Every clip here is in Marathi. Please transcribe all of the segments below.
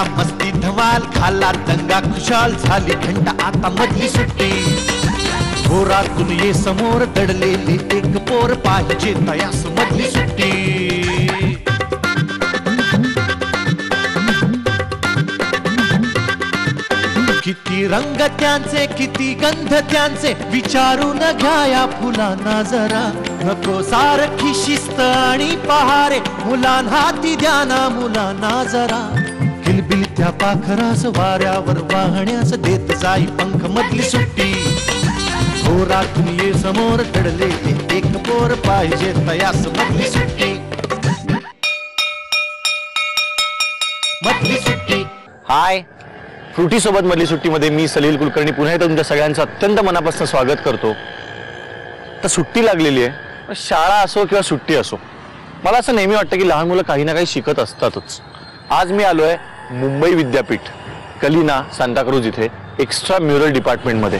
केला मस्ती धमाल, खाला दंगा खुशाल, झाली थंड आता मधली सुट्टी. घोरातून ये समोर दडलेले एक पोर, पाहिजे तयास मधली सुट्टी. किती रंग त्यांचे किती गंध त्यांचे, विचारून घ्या या फुलांना जरा. नको सारखी शिस्त आणि पहारे, मुलांना ती द्या ना मुलांना जरा. किलबिल त्या पाखरास वाऱ्यावर वाहण्यास देत जाई पंख मधली सुट्टी. घोरातून ये समोर दडले एक पोर, पाहिजे तयास मधली सुट्टी. मधली सुट्टी. हाय, फ्रुटी सोबत मधली सुट्टीमध्ये मी सलील कुलकर्णी पुन्हा एकदा तुमच्या सगळ्यांचं अत्यंत मनापासून स्वागत करतो. तर सुट्टी लागलेली आहे, शाळा असो किंवा सुट्टी असो, मला असं नेहमी वाटतं की लहान मुलं काही ना काही शिकत असतातच. आज मी आलोय मुंबई विद्यापीठ कलिना सांताक्रूज इथे एक्स्ट्रा म्युरल डिपार्टमेंटमध्ये.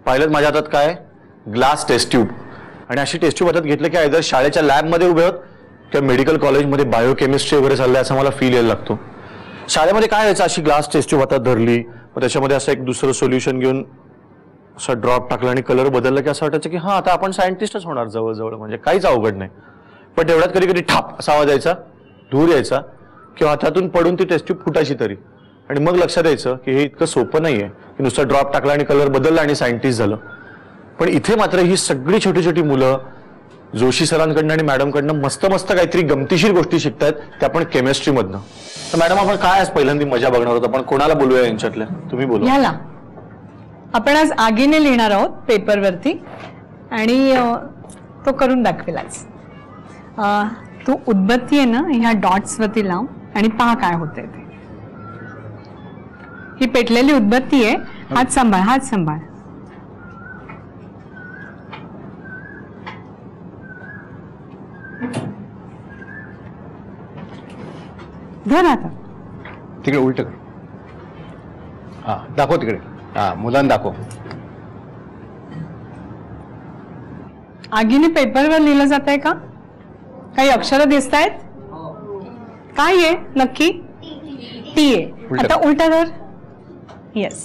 पाहिलं माझ्या हातात काय, ग्लास टेस्ट ट्यूब. आणि अशी टेस्ट ट्यूब हातात घेतलं की आयदर शाळेच्या लॅबमध्ये उभे होत किंवा मेडिकल कॉलेजमध्ये बायोकेमिस्ट्री वगैरे चाललंय असं मला फील यायला लागतो. शाळेमध्ये काय व्हायचं, अशी ग्लास टेस्ट ट्यूब हातात धरली, मग त्याच्यामध्ये असं एक दुसरं सोल्युशन घेऊन असा ड्रॉप टाकला आणि कलर बदलला की असं वाटायचं की हा आता आपण सायंटिस्टच होणार जवळजवळ, म्हणजे काहीच अवघड नाही. पण तेवढ्यात कधी कधी ठाप असा आवाज यायचा, धूर यायचा किंवा हातातून पडून ती टेस्ट ट्यूब फुटायची तरी. आणि मग लक्षात यायचं की हे इतकं सोपं नाहीये की नुसतं ड्रॉप टाकला आणि कलर बदलला आणि सायंटिस्ट झालं. पण इथे मात्र ही सगळी छोटी छोटी मुलं जोशी सरांकडनं आणि मॅडमकडनं मस्त मस्त काहीतरी गमतीशीर गोष्टी शिकतायत, त्या पण केमिस्ट्रीमधनं. तर मॅडम आपण काय आज पहिल्यांदा मजा बघणार आहोत, आपण कोणाला बोलूया यांच्यातल्या, तुम्ही बोलू. ह्याला आपण आज आगीने लिहिणार आहोत पेपरवरती आणि तो करून दाखवेल आज. तो उदबत्ती आहे ना, ह्या डॉट्स वरती लाव आणि पहा काय होतंय ते. ही पेटलेली उदबत्ती आहे, हात सांभाळ हात सांभाळ. धर आता. तिकडे उलट कर. हा दाखव तिकडे. हा मुलांना दाखव. आगीने पेपरवर लिहिलं जात आहे का? काही अक्षरं दिसत आहेत? काय आहे नक्की? टी आहे. आता उलटा धर. येस,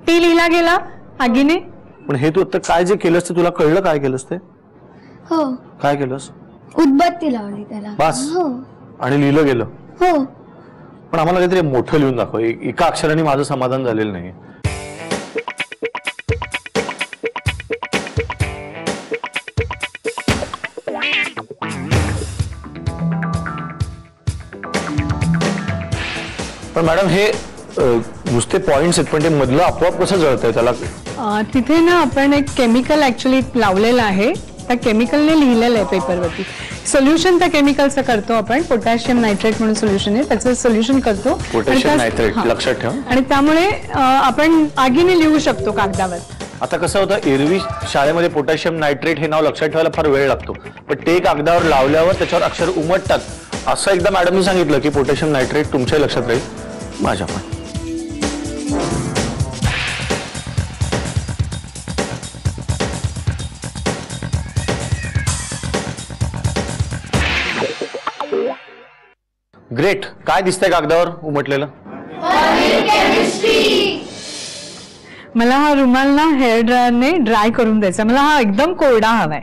टी लिहिला गेला आगीने. पण हे तू आता काय जे केलंस ते तुला कळलं काय केलंस ते? हो. काय केलंस? उदबत्ती लावली त्याला. बस. हो. आणि लिहिलं गेलं. हो. पण आम्हाला काहीतरी मोठं लिहून दाखव. एका अक्षराने माझं समाधान झालेलं नाही. पण मॅडम हे नुसते पॉइंट्स आहेत, पण ते मधलं आपोआप कसं जळतंय त्याला? तिथे ना आपण एक केमिकल ऍक्च्युली लावलेलं आहे, त्या केमिकलने लिहिलेलं आहे पेपरवरती. सोल्युशन त्या केमिकलचं करतो आपण, पोटॅशियम नायट्रेट म्हणून सोल्युशन आहे, त्याचं सोल्युशन करतो. पोटॅशियम नायट्रेट लक्षात ठेव. आणि त्यामुळे आपण आगीने लिहू शकतो कागदावर. आता कसं होतं, एरवी शाळेमध्ये पोटॅशियम नायट्रेट हे नाव लक्षात ठेवायला फार वेळ लागतो, पण ते कागदावर लावल्यावर त्याच्यावर अक्षर उमटतात. असं एकदा मॅडमनी सांगितलं की पोटॅशियम नायट्रेट तुमच्या लक्षात राहील, माझ्या पण. ग्रेट. काय दिसतंय कागदावर उमटलेलं? मला हा रुमाल ना हेअर ड्रायरने ड्राय करून द्यायचा. मला हा एकदम कोरडा हवाय.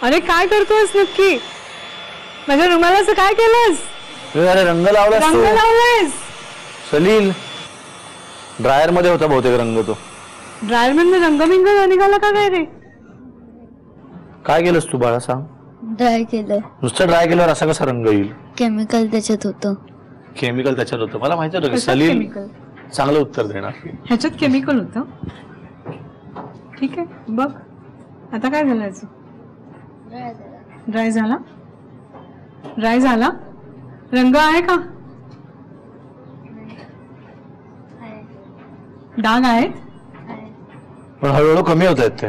अरे काय करतोस नक्की? माझ्या रुमालाचं काय केलंस? अरे रंग लावलास. रंग लावलायस सलील. ड्रायर मध्ये होता बहुतेक रंग. तो ड्रायर मधून रंगबिंग निघाला का काय रे? काय केलंस तू बाळा, सांग. ड्राय केलं. नुसतं ड्राय केल्यावर असा कसा रंग येईल? केमिकल त्याच्यात होतं. केमिकल त्याच्यात होतं. मला माहिती होतं की सलील चांगलं उत्तर देणार. ह्याच्यात केमिकल होतं. ठीक आहे, बघ आता काय झालं याचं? ड्राय झाला. ड्राय झाला. रंग आहे का? डाग आहेत पण हळूहळू कमी होत आहेत ते.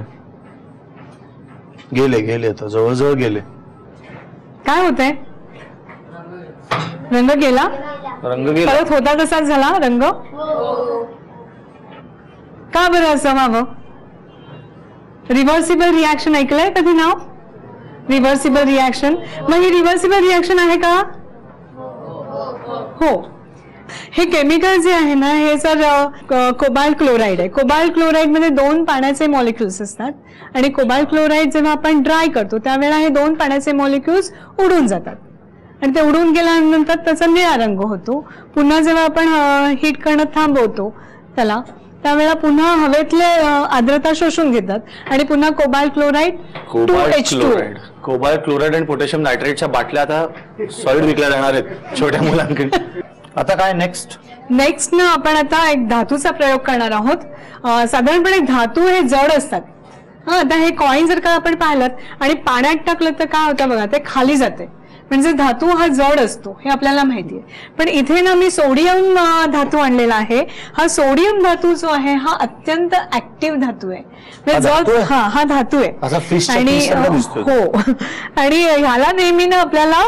गेले गेले आता जवळजवळ गेले. काय होतंय? रंग गेला. रंग गेला. परत होता तसाच झाला रंग. का बरं असं व्हावं? रिव्हर्सिबल रिॲक्शन ऐकलंय कधी नाव? Reversible reaction. मग ही रिव्हर्सिबल रिॲक्शन आहे का? हो. हे केमिकल जे आहे ना हे सर कोबाल्ट क्लोराईड आहे. कोबाल्ट क्लोराईड मध्ये 2 पाण्याचे मॉलिक्युल्स असतात आणि कोबाल्ट क्लोराईड जेव्हा आपण ड्राय करतो त्यावेळेला हे 2 पाण्याचे मॉलिक्युल्स उडून जातात आणि ते उडून गेल्यानंतर त्याचा निळा रंग होतो. पुन्हा जेव्हा आपण हीट करणं थांबवतो त्यावेळेला पुन्हा हवेतले आर्द्रता शोषून घेतात आणि पुन्हा cobalt chloride 2H2. Cobalt chloride आणि पोटॅशियम नायट्रेटच्या बाटल्या आता सॉलिड विकल्या जाणार आहेत छोट्या मुलांकडे. आता काय नेक्स्ट ना आपण आता एक धातूचा प्रयोग करणार आहोत. साधारणपणे धातू हे जड असतात. आता हे कॉईन जर का आपण पाहिलं आणि पाण्यात टाकलं तर काय होतं बघा, ते खाली जाते. म्हणजे धातू हा जड असतो हे आपल्याला माहिती आहे. पण इथे ना मी सोडियम धातू आणलेला आहे. हा सोडियम धातू जो आहे हा अत्यंत ऍक्टिव्ह धातू आहे. हा धातू आहे आणि हो आणि ह्याला नेहमी ना आपल्याला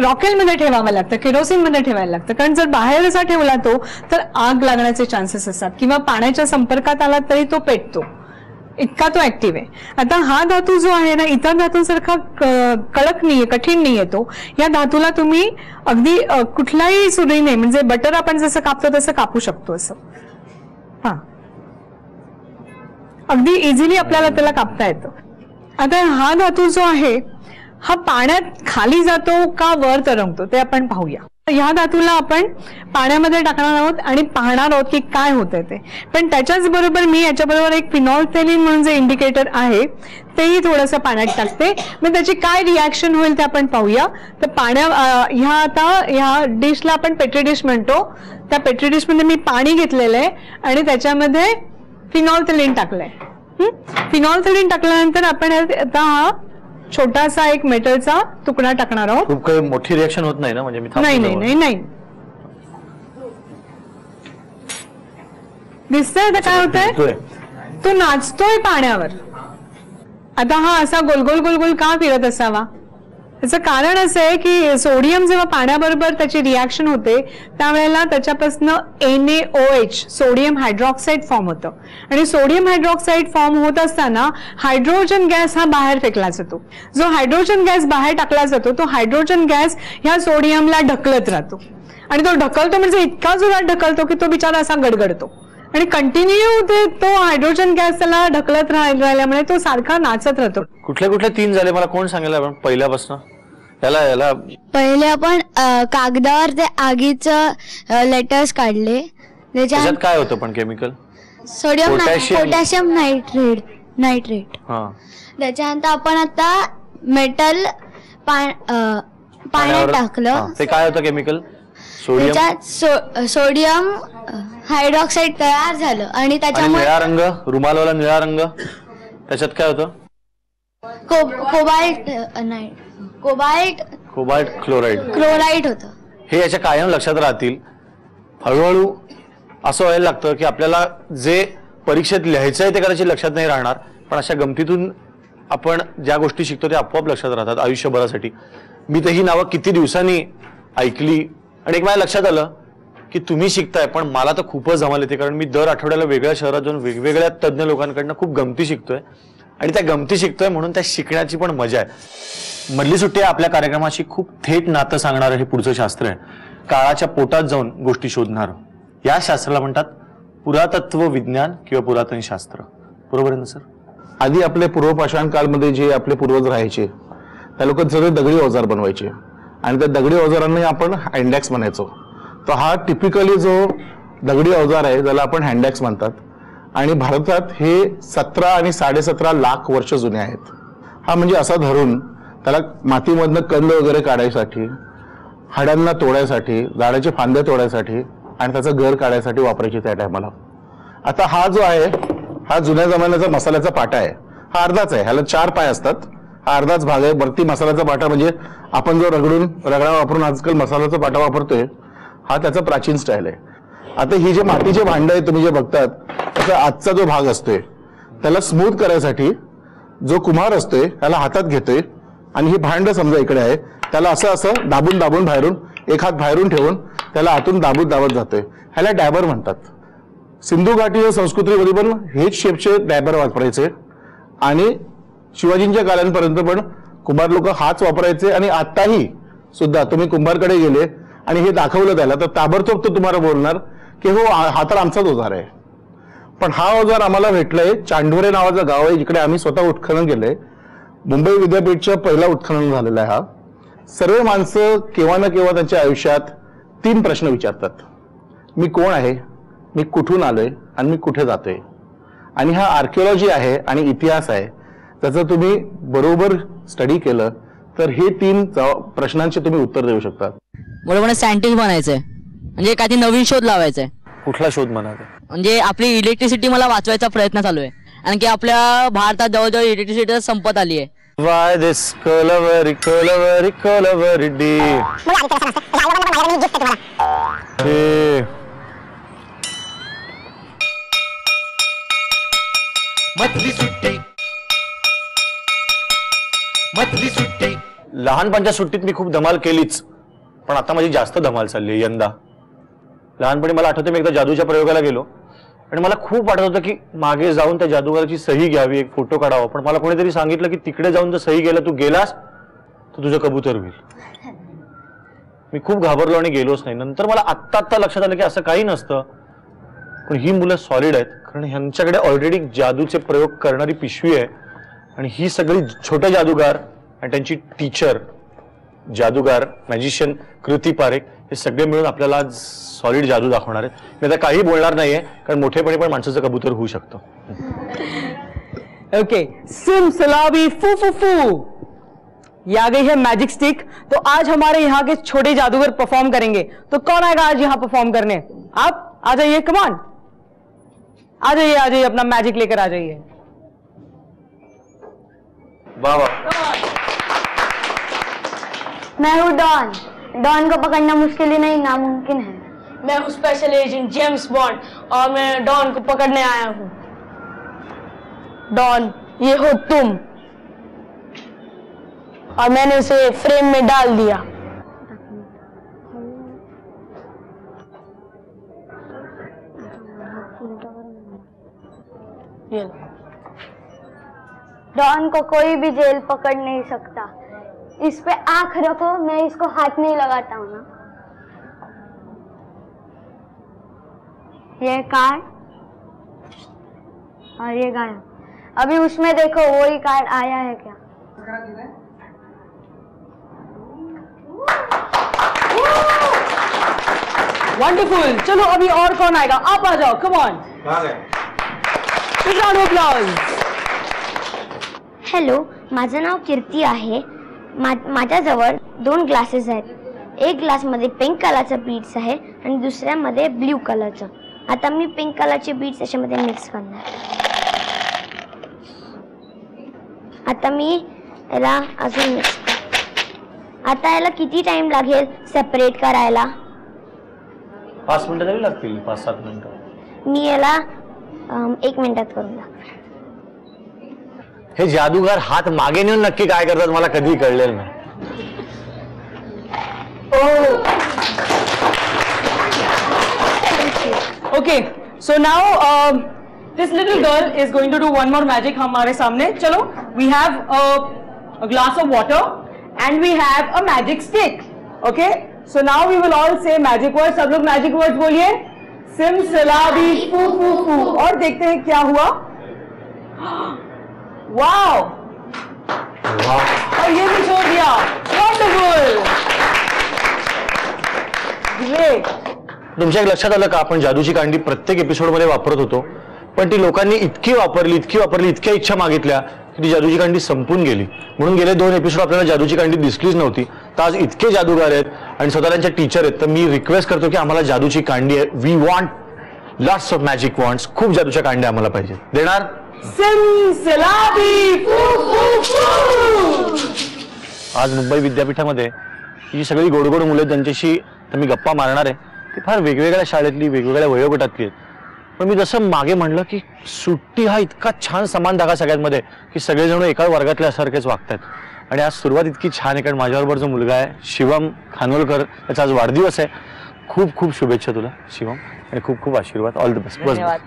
रॉकेलमध्ये ठेवावं लागतं, केरोसिन मध्ये ठेवायला लागतं. कारण जर बाहेर जसा ठेवला तो तर आग लागण्याचे चान्सेस असतात किंवा पाण्याच्या संपर्कात आला तरी तो पेटतो, इतका तो ऍक्टिव्ह आहे. आता हा धातू जो आहे ना इतर धातूंसारखा कडक नाहीये, कठीण नाहीये तो. या धातूला तुम्ही अगदी कुठल्याही सुरीने म्हणजे बटर आपण जसं कापतो तसं कापू शकतो असं. हा अगदी इझिली आपल्याला त्याला कापता येतं. आता हा धातू जो आहे हा पाण्यात खाली जातो का वर तरंगतो ते आपण पाहूया. ह्या धातूला आपण पाण्यामध्ये टाकणार आहोत आणि पाहणार आहोत की काय होतंय ते. पण त्याच्याच बरोबर मी याच्याबरोबर एक फिनॉल्फथेलिन म्हणून जे इंडिकेटर आहे तेही थोडंसं पाण्यात टाकते. मग त्याची काय रिॲक्शन होईल ते आपण पाहूया. तर ह्या डिशला आपण पेट्री डिश म्हणतो. त्या पेट्री डिश मध्ये मी पाणी घेतलेलं आहे आणि त्याच्यामध्ये फिनॉल्फथेलिन टाकलंय. फिनॉल्फथेलिन टाकल्यानंतर आपण आता हा छोटासा एक मेटलचा तुकडा टाकणार आहोत. खूप काही मोठी रिॲक्शन होत नाही ना? म्हणजे मी नाही दिसतंय आता काय होतंय, तो नाचतोय पाण्यावर. आता हा असा गोलगोल गोलगोल का फिरत असावा? त्याचं कारण असं आहे की सोडियम जेव्हा पाण्याबरोबर त्याची रिॲक्शन होते त्यावेळेला त्याच्यापासून NaOH सोडियम हायड्रॉक्साईड फॉर्म होतं आणि सोडियम हायड्रॉक्साईड फॉर्म होत असताना हायड्रोजन गॅस हा बाहेर फेकला जातो. जो हायड्रोजन गॅस बाहेर टाकला जातो तो हायड्रोजन गॅस ह्या सोडियमला ढकलत राहतो आणि तो ढकलतो म्हणजे इतका जोरात ढकलतो की तो बिचारा असा गडगडतो आणि कंटिन्यू तो हायड्रोजन गॅस त्याला ढकलत राहिल्यामुळे तो सारखा नाचत राहतो. कुठले 3 झाले मला कोण सांगेल? आपण पहिल्यापासून याला पहिले आपण कागदावर ते आगीचं लेटर्स काढले. त्याच्यात काय होतं पण केमिकल? Sodium potassium nitrate. त्याच्यानंतर आपण आता मेटल पाण्यात टाकलं. ते काय होतं केमिकल? सोडियम हायड्रॉक्साईड तयार झालं आणि त्याच्यामुळे निळा रंग, रुमालावाला निळा रंग. त्याच्यात काय होतं? कोबाल्ट क्लोराईड होतं. हे याच्या कायम लक्षात राहतील. हळूहळू असं व्हायला लागतं की आपल्याला जे परीक्षेत लिहायचं आहे ते कदाचित लक्षात नाही राहणार, पण अशा गमतीतून आपण ज्या गोष्टी शिकतो त्या आपोआप लक्षात राहतात आयुष्यभरासाठी. मी तर ही नावं किती दिवसांनी ऐकली आणि एक माझ्या लक्षात आलं की तुम्ही शिकताय पण मला तर खूपच जमाल येते. कारण मी दर आठवड्याला वेगळ्या शहरात जाऊन वेगवेगळ्या तज्ज्ञ लोकांकडनं खूप गमती शिकतोय आणि त्या गमती शिकतोय म्हणून त्या शिकण्याची पण मजा आहे. मधली सुट्टी आपल्या कार्यक्रमाशी खूप थेट नातं सांगणारं हे पुढचं शास्त्र आहे. काळाच्या पोटात जाऊन गोष्टी शोधणारं. या शास्त्राला म्हणतात पुरातत्व विज्ञान किंवा पुरातन शास्त्र. बरोबर आहे ना सर? आधी आपले पूर्वपाषाण काळमध्ये जे आपले पूर्वज राहायचे त्या लोक सगळे दगडी अवजार बनवायचे आणि त्या दगडी अवजारांना आपण हँडॅक्स म्हणायचो. तर हा टिपिकली जो दगडी अवजार आहे ज्याला आपण हँडॅक्स म्हणतात आणि भारतात हे 17 आणि 17.5 लाख वर्ष जुने आहेत. हा म्हणजे असा धरून त्याला मातीमधनं कंद वगैरे काढायसाठी, हाडांना तोडायसाठी, झाडाचे फांद्या तोडायसाठी आणि त्याचं घर काढायसाठी वापरायचे त्या टायमाला. आता हा जो आहे हा जुन्या जमान्याचा मसाल्याचा पाटा आहे. हा अर्धाच आहे, ह्याला 4 पाय असतात. हा अर्धाच भाग आहे. वरती मसाल्याचा पाटा म्हणजे आपण जो रगडा वापरून आजकाल मसाल्याचा पाटा वापरतोय हा त्याचा प्राचीन स्टाईल आहे. आता ही जे मातीचे भांड आहे तुम्ही जे बघतात त्याचा आजचा जो भाग असतोय त्याला स्मूथ करायसाठी जो कुम्हार असतोय त्याला हातात घेतोय आणि ही भांड समजा इकडे आहे त्याला असं दाबून बाहेरून एक हात बाहेरून ठेवून त्याला आतून दाबत जातोय. ह्याला डॅबर म्हणतात. सिंधू घाटी संस्कृतीमध्ये पण हेच शेपचे डायपर वापरायचे आणि शिवाजींच्या काळापर्यंत पण कुंभार लोक हाच वापरायचे. आणि आताही सुद्धा तुम्ही कुंभारकडे गेले आणि हे दाखवलं त्याला तर ताबडतोब तो तुम्हाला बोलणार की हो हा तर आमचाच औजार आहे. पण हा औजार आम्हाला भेटलाय चांडोरे नावाचं गाव आहे जिकडे आम्ही स्वतः उत्खनन केलंय. मुंबई विद्यापीठच्या पहिला उत्खनन झालेला आहे हा. सर्व माणसं केव्हा ना केव्हा त्यांच्या आयुष्यात 3 प्रश्न विचारतात. मी कोण आहे, मी कुठून आलोय आणि मी कुठे जातोय. आणि हा आर्किओलॉजी आहे आणि इतिहास आहे. त्याचं तुम्ही बरोबर स्टडी केलं तर हे 3 प्रश्नांचे तुम्ही उत्तर देऊ शकता. मला सायंटिस्ट बनायचंय, म्हणजे काही नवीन शोध लावायचाय. कुठला शोध म्हणाले? म्हणजे आपली इलेक्ट्रिसिटी मला वाचवायचा प्रयत्न चालू आहे. आणि की आपल्या भारतात जवळजवळ इलेक्ट्रिसिटी संपत आली आहे. Why this color deep? मधली सुट्टी लहानपणच्या सुट्टीत मी खूप धमाल केलीच, पण आता माझी जास्त धमाल चालली आहे यंदा. लहानपणी मला आठवतं मी एकदा जादूच्या प्रयोगाला गेलो आणि मला खूप वाटत होतं की मागे जाऊन त्या जादूगाराची सही घ्यावी, एक फोटो काढावा. पण मला कोणीतरी सांगितलं की तिकडे जाऊन जर सही गेला, तू गेलास तर तुझं कबूतर होईल. मी खूप घाबरलो आणि गेलोच नाही. नंतर मला आत्ता लक्षात आलं की असं काही नसतं. पण ही मुलं सॉलिड आहेत, कारण ह्यांच्याकडे ऑलरेडी जादूचे प्रयोग करणारी पिशवी आहे. आणि ही सगळी छोटे जादूगार आणि त्यांची टीचर जादूगार मॅजिशियन कृती पारेख हे सगळे मिळून आपल्याला आज सॉलिड जादू दाखवणार आहेत. मी आता काही बोलणार नाहीये, कारण मोठेपणी पण माणसाचं कबूतर होऊ शकतं. ओके, सिम सलाबी फू फू फू, ये आ गई है मैजिक स्टिक. तो आज हमारे यहाँ के छोटे जादूगर परफॉर्म करेंगे. तो कौन आएगा आज यहाँ परफॉर्म करने? आप आ जाइए, कमान आ जाइए, अपना मैजिक लेकर आ जाइए. वाह वाह. मैं हूँ डॉन. डॉन को पकड़ना मुश्किल ही नहीं नामुमकिन है. मैं हूँ स्पेशल एजेंट जेम्स बॉन्ड और मैं डॉन को पकड़ने आया हूँ. डॉन, ये हो तुम. और मैंने उसे फ्रेम में डाल दिया. डॉन को कोई भी जेल पकड़ नहीं सकता. इस पे आंख रखो, मैं इसको हाथ नहीं लगाता हूँ ना. ये कार्ड और ये गायब. अभी उसमें देखो वही कार्ड आया है क्या. वंडरफुल. चलो अभी और कौन आएगा? आप आ जाओ, कम ऑन. हॅलो, माझं नाव कीर्ती आहे. माझ्याजवळ 2 ग्लासेस आहेत. एक ग्लासमध्ये पिंक कलरचं बीड्स आहे आणि दुसऱ्यामध्ये ब्ल्यू कलरचं. आता मी पिंक कलरचे बीड्स याच्यामध्ये मिक्स करणार. आता मी याला अजून मिक्स करते. आता याला किती टाइम लागेल सेपरेट करायला? 5 मिनिटं तरी लागतील, 5-7 मिनिटं. मी याला 1 मिनिटात करून दाखवेन. हे जादूगार हात मागे नेऊन नक्की काय करतात मला कधी कळलेलं नाही. Okay, so now this little girl is going to do one more magic हमारे सामने. चलो, we have a glass of water and we have a magic stick. Okay, so now we will all say magic words. सब लोग magic words बोलिए. सिम सलाबी फू फू फू. और देखते हैं क्या हुआ. वाओ, और ये भी छोड़ दिया. Wonderful, great. तुमच्या एक लक्षात आलं का, आपण जादूची कांडी प्रत्येक एपिसोडमध्ये वापरत होतो, पण ती लोकांनी इतकी वापरली, इतक्या इच्छा मागितल्या की ती जादूची कांडी संपून गेली. म्हणून गेले 2 एपिसोड आपल्याला जादूची कांडी दिसलीच नव्हती. तर आज इतके जादूगार आहेत आणि स्वतः त्यांच्या टीचर आहेत, तर मी रिक्वेस्ट करतो की आम्हाला जादूची कांडी आहे. We want lots of magic wands. खूप जादूच्या कांड्या आम्हाला पाहिजे. देणार? आज मुंबई विद्यापीठामध्ये ही सगळी गोडगोड मुलं ज्यांच्याशी मी गप्पा मारणार आहे ती फार वेगवेगळ्या शाळेतली, वेगवेगळ्या वयोगटातली आहेत. पण मी जसं मागे म्हणलं की सुट्टी हा इतका छान समान धागा सगळ्यांमध्ये की सगळेजण एका वर्गातल्यासारखेच वागतात. आणि आज सुरुवात इतकी छान आहे, कारण माझ्याबरोबर जो मुलगा आहे शिवम खानोलकर, त्याचा आज वाढदिवस आहे. खूप खूप शुभेच्छा तुला शिवम. आणि खूप खूप आशीर्वाद. All the best. बस धन्यवाद.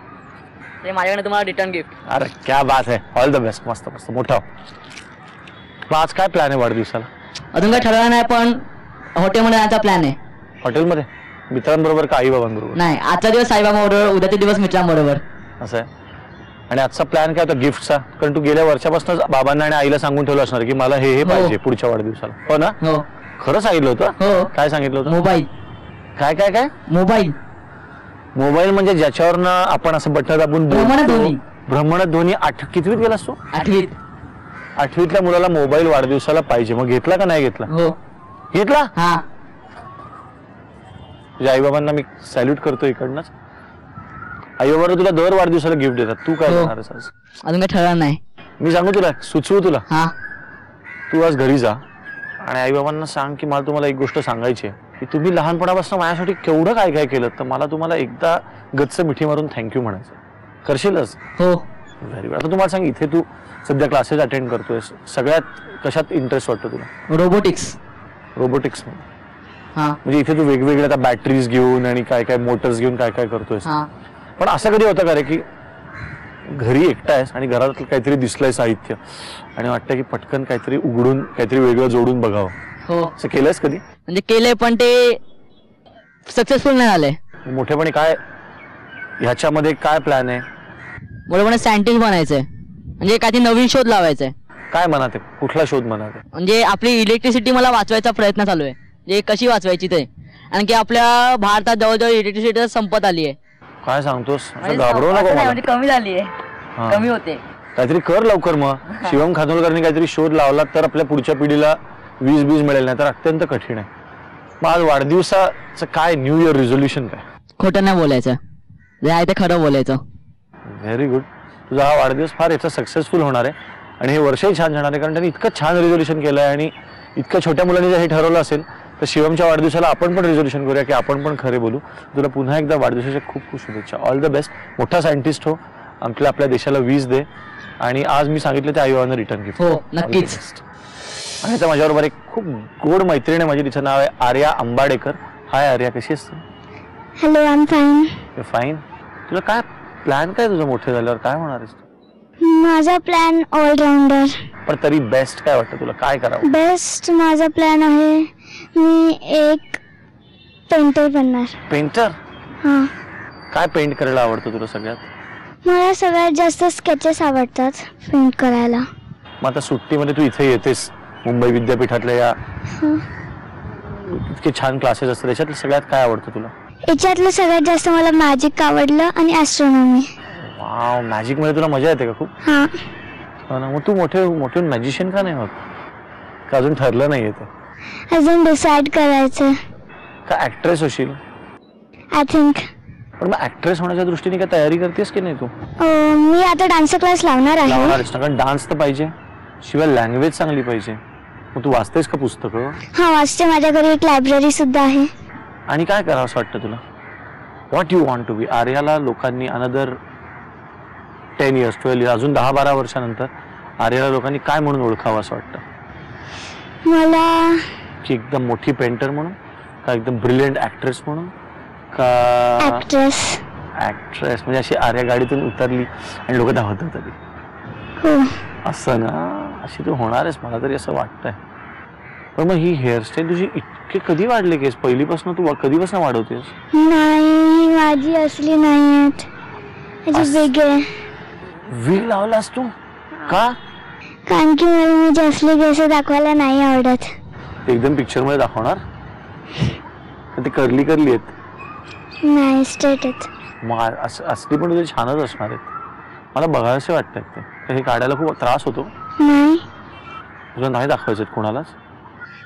ते माझ्याकडे तुम्हाला रिटर्न गिफ्ट. अरे क्या बात आहे. All the best. मस्त मस्त मोठा हो. मग आज काय प्लॅन आहे वाढदिवसाला? अजून काय ठरवलं नाही, पण हॉटेलमध्ये जायचा प्लॅन आहे. हॉटेलमध्ये मित्रांबरोबर का आई बाबांबरोबर? नाही, आजचा दिवस साईबाबाबरोबर, उद्याचा दिवस मित्रांबरोबर. असं आहे. आणि आजचा प्लॅन काय होता गिफ्टचा? कारण तू गेल्या वर्षापासून बाबांना आणि आईला सांगून ठेवलं असणार की मला हे पाहिजे पुढच्या वाढदिवसाला. हो ना? हो. खरं सांगितलं होतं? हो. काय सांगितलं होतं? मोबाईल. काय काय काय? मोबाईल. मोबाईल म्हणजे ज्याच्यावरनं आपण असं बटन दाबून भ्रमणध्वनी. भ्रमणध्वनी. कितवीत गेलास तू? 8वीत. 8वीतल्या मुलाला मोबाईल वाढदिवसाला पाहिजे. मग घेतला का नाही घेतला? हो. घेतला? हा. तुझ्या आई बाबांना मी सॅल्यूट करतो इकडनंच. आई बाबा तुला दर वाढदिवसाला गिफ्ट देतात. तू काय देणार आहेस आज? अजून काय ठरवलं नाही. मी सांगू तुला, सुचवू तुला. हा. तू आज घरी जा आणि आई बाबांना सांग की मला तुम्हाला एक गोष्ट सांगायची आहे की तुम्ही लहानपणापासून माझ्यासाठी केवढं काय काय केलं, तर मला तुम्हाला एकदा गच्च मिठी मारून थँक्यू म्हणायचं. करशीलच? हो. Very good. आता तुम्हाला सांग, इथे तू सध्या क्लासेस अटेंड करतोय, सगळ्यात कशात इंटरेस्ट वाटतो तुला? रोबोटिक्स. रोबोटिक्स. हा. म्हणजे इथे तू वेगवेगळे आता बॅटरीज घेऊन आणि काय काय मोटर्स घेऊन काय काय करतोय. पण असं कधी होतं का रे की घरी एकटा आहेस आणि घरात काहीतरी दिसलंय साहित्य आणि वाटतं की पटकन काहीतरी उघडून काहीतरी वेगळं जोडून बघावं? हो. असं केलंयस कधी? म्हणजे केलंय, पण ते सक्सेसफुल नाही झालंय. मोठेपणी काय ह्याच्यामध्ये काय प्लॅन आहे? बरोबर, सायंटिस्ट बनायचंय, म्हणजे काहीतरी नवीन शोध लावायचंय. काय मनात आहे? कुठला शोध मनात आहे? म्हणजे आपली इलेक्ट्रिसिटी मला वाचवायचा प्रयत्न चालू आहे. म्हणजे कशी वाचवायची ते, आणि की आपल्या भारतात जवळजवळ इलेक्ट्रिसिटी संपत आली आहे. काय सांगतोस? घाबरवू नको मला. म्हणजे कमी झाली आहे, कमी होते. काहीतरी कर लवकर. मग शिवम खानोलकरनी काहीतरी शोध लावला तर आपल्या पुढच्या पिढीला वीज मिळेल, नाही तर अत्यंत कठीण आहे. मग आज वाढदिवसाचं काय न्यू इयर रिझोल्युशन काय? खोटं नाही बोलायचं, जे आहे ते खरं बोलायचं. Very good. तुझा हा वाढदिवस फार याचा सक्सेसफुल होणार आहे आणि हे वर्षही छान जाणार आहे, कारण त्यांनी इतकं छान रिझोल्युशन केलं आहे. आणि इतक्या छोट्या मुलांनी जर हे ठरवलं असेल तर शिवमच्या वाढदिवसाला आपण पण रिझोल्युशन करूया की आपण पण खरे बोलू. तुला पुन्हा एकदा वाढदिवसाच्या खूप खूप शुभेच्छा. All the best. मोठा सायंटिस्ट हो, आपल्या देशाला वीज दे. आणि आज मी सांगितलं ते आई बाबांना रिटर्न गिफ्ट. हो, नक्कीच. आणि आता माझ्याबरोबर एक खूप गोड मैत्रीण आहे माझी, तिचं नाव आहे आर्या अंबाडेकर. हाय आर्या, कशी आहेस तू? Hello, I am fine. Fine. तुला काय प्लॅन काय तुझं मोठे झाल्यावर काय होणार आहेस? माझा प्लॅन ऑलराऊंडर. पण तरी बेस्ट काय वाटतं तुला? काय करावं? बेस्ट माझा प्लॅन आहे, मी एक पेंटर बनणार. पेंटर? हां. काय पेंट करायला आवडतं तुला सगळ्यात? मला सगळ्यात जास्त स्केचेस आवडतात पेंट करायला. मग आता सुट्टीमध्ये तू इथे येतेस मुंबई विद्यापीठातल्या या इतके छान क्लासेस असतात, त्याच्यातलं सगळ्यात काय आवडतं तुला? याच्यातलं सगळ्यात जास्त मला मॅजिक आवडलं आणि ॲस्ट्रॉनॉमी. वाव, मॅजिक मध्ये तुला मजा येते का खूप? हां. मग तू मोठे मॅजिशियन का नाही होत? का अजून ठरलं नाही येते? अजून डिसाईड करायचं. का ऍक्ट्रेस होशील? I think. पण मग ऍक्ट्रेस होण्याच्या दृष्टीने काय तयारी करतेस की नाही तू? मी आता डान्स क्लास लावणार आहे. कारण डान्स तर पाहिजे, शिवाय लँग्वेज चांगली पाहिजे. मग तू वाचतेस का पुस्तकं? हां, वाचते. माझ्या घरी एक लायब्ररी सुद्धा आहे. आणि काय करावं असं वाटतं तुला? What you want to be? आर्याला लोकांनी अनदर 10 years 12 years अजून 10-12 वर्षानंतर आर्याला लोकांनी काय म्हणून ओळखावं असं वाटतं? मला की एकदम मोठी पेंटर म्हणून, का एकदम ब्रिलियंट ऍक्ट्रेस म्हणून, का ऍक्ट्रेस म्हणजे अशी आर्या गाडीतून उतरली आणि लोक धावत होती असं ना, अशी तू होणार आहेस मला तरी असं वाटतंय. पण मग ही हेअरस्टाईल तुझी इतके कधी वाढले केस? पहिलीपासून तू कधीपासून वाढवतेस? नाही, माझी असली नाही वेगळे. वीग लावलास तू का? कारण की मला माझी असली केस दाखवायला नाही आवडत. एकदम पिक्चर मध्ये दाखवणार? ते करली आहेत? नाही, स्ट्रेट आहेत. मग असली पण तुझे छानच असणार आहेत. मला बघायचे वाटतात ते. हे काढायला खूप त्रास होतो? नाही. तुझं नाही दाखवायचं कोणालाच?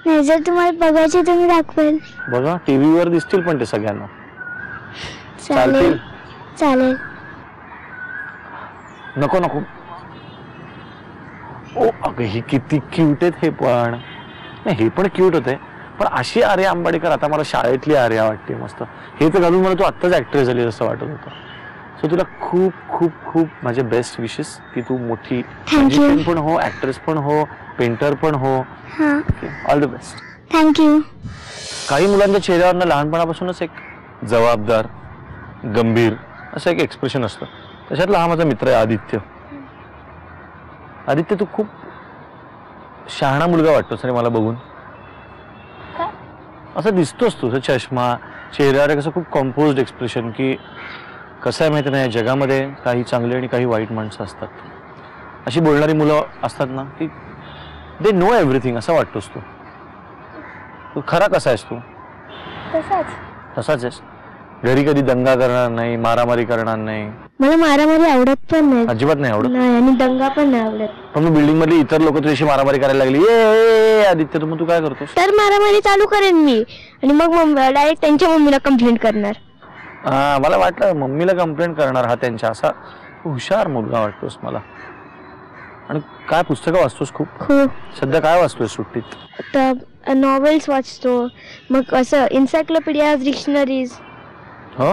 नाही, जर तुम्हाला बघायचे तुम्ही दाखवेल. बघा, टीव्हीवर दिसतील पण ते सगळ्यांना. चालेल चालेल. नको नको. ओ अगं, ही किती क्यूट आहेत. हे पण हे पण क्यूट होते. पण अशी आर्या अंबाडेकर आता मला शाळेतली आर्या वाटते मस्त. हे तर घालून मला तू आत्ताच ऍक्ट्रेस झाली असं वाटत होतं. सो तुला खूप खूप खूप माझे बेस्ट विशेस की तू मोठी मॅजिशियन पण हो, ऍक्ट्रेस पण हो, पेंटर पण हो. All the best. थँक्यू. काही मुलांच्या चेहऱ्यावरनं लहानपणापासूनच एक जबाबदार, गंभीर असं एक एक्सप्रेशन असतं. त्याच्यातला हा माझा मित्र आहे आदित्य. आदित्य तू खूप शहाणा मुलगा वाटतोस रे मला बघून. असं दिसतोस तुझा चष्मा, चेहऱ्यावर कसं खूप कॉम्पोज्ड एक्सप्रेशन, की कसं आहे माहिती नाही, या जगामध्ये काही चांगली आणि काही वाईट माणसं असतात. अशी बोलणारी मुलं असतात ना की दे नो एव्हरीथिंग असं वाटतोस तू. तू खरा कसा आहेस तू? तसाच आहेस. घरी कधी दंगा करणार नाही, मारामारी करणार नाही. मला मारामारी आवडत पण नाही. अजिबात नाही आवडत. नाही, आणि दंगा पण नाही आवडत. पण मग बिल्डिंग मधली इतर लोक तुझ्याशी मारामारी करायला लागली, ए आदित्य मग तू काय करतोस? तर मारामारी चालू करेन मी, आणि मग डायरेक्ट त्यांच्या मम्मीला कंप्लेंट करणार. हा, मला वाटलं मम्मीला कंप्लेंट करणार. हा त्यांच्या असा हुशार मुलगा वाटतोस मला. आणि काय पुस्तकं वाचतोस खूप? सध्या काय वाचतोय सुट्टीत? तर नॉवेल्स वाचतो, मग असं एन्सायक्लोपीडिया, डिक्शनरीज. हो,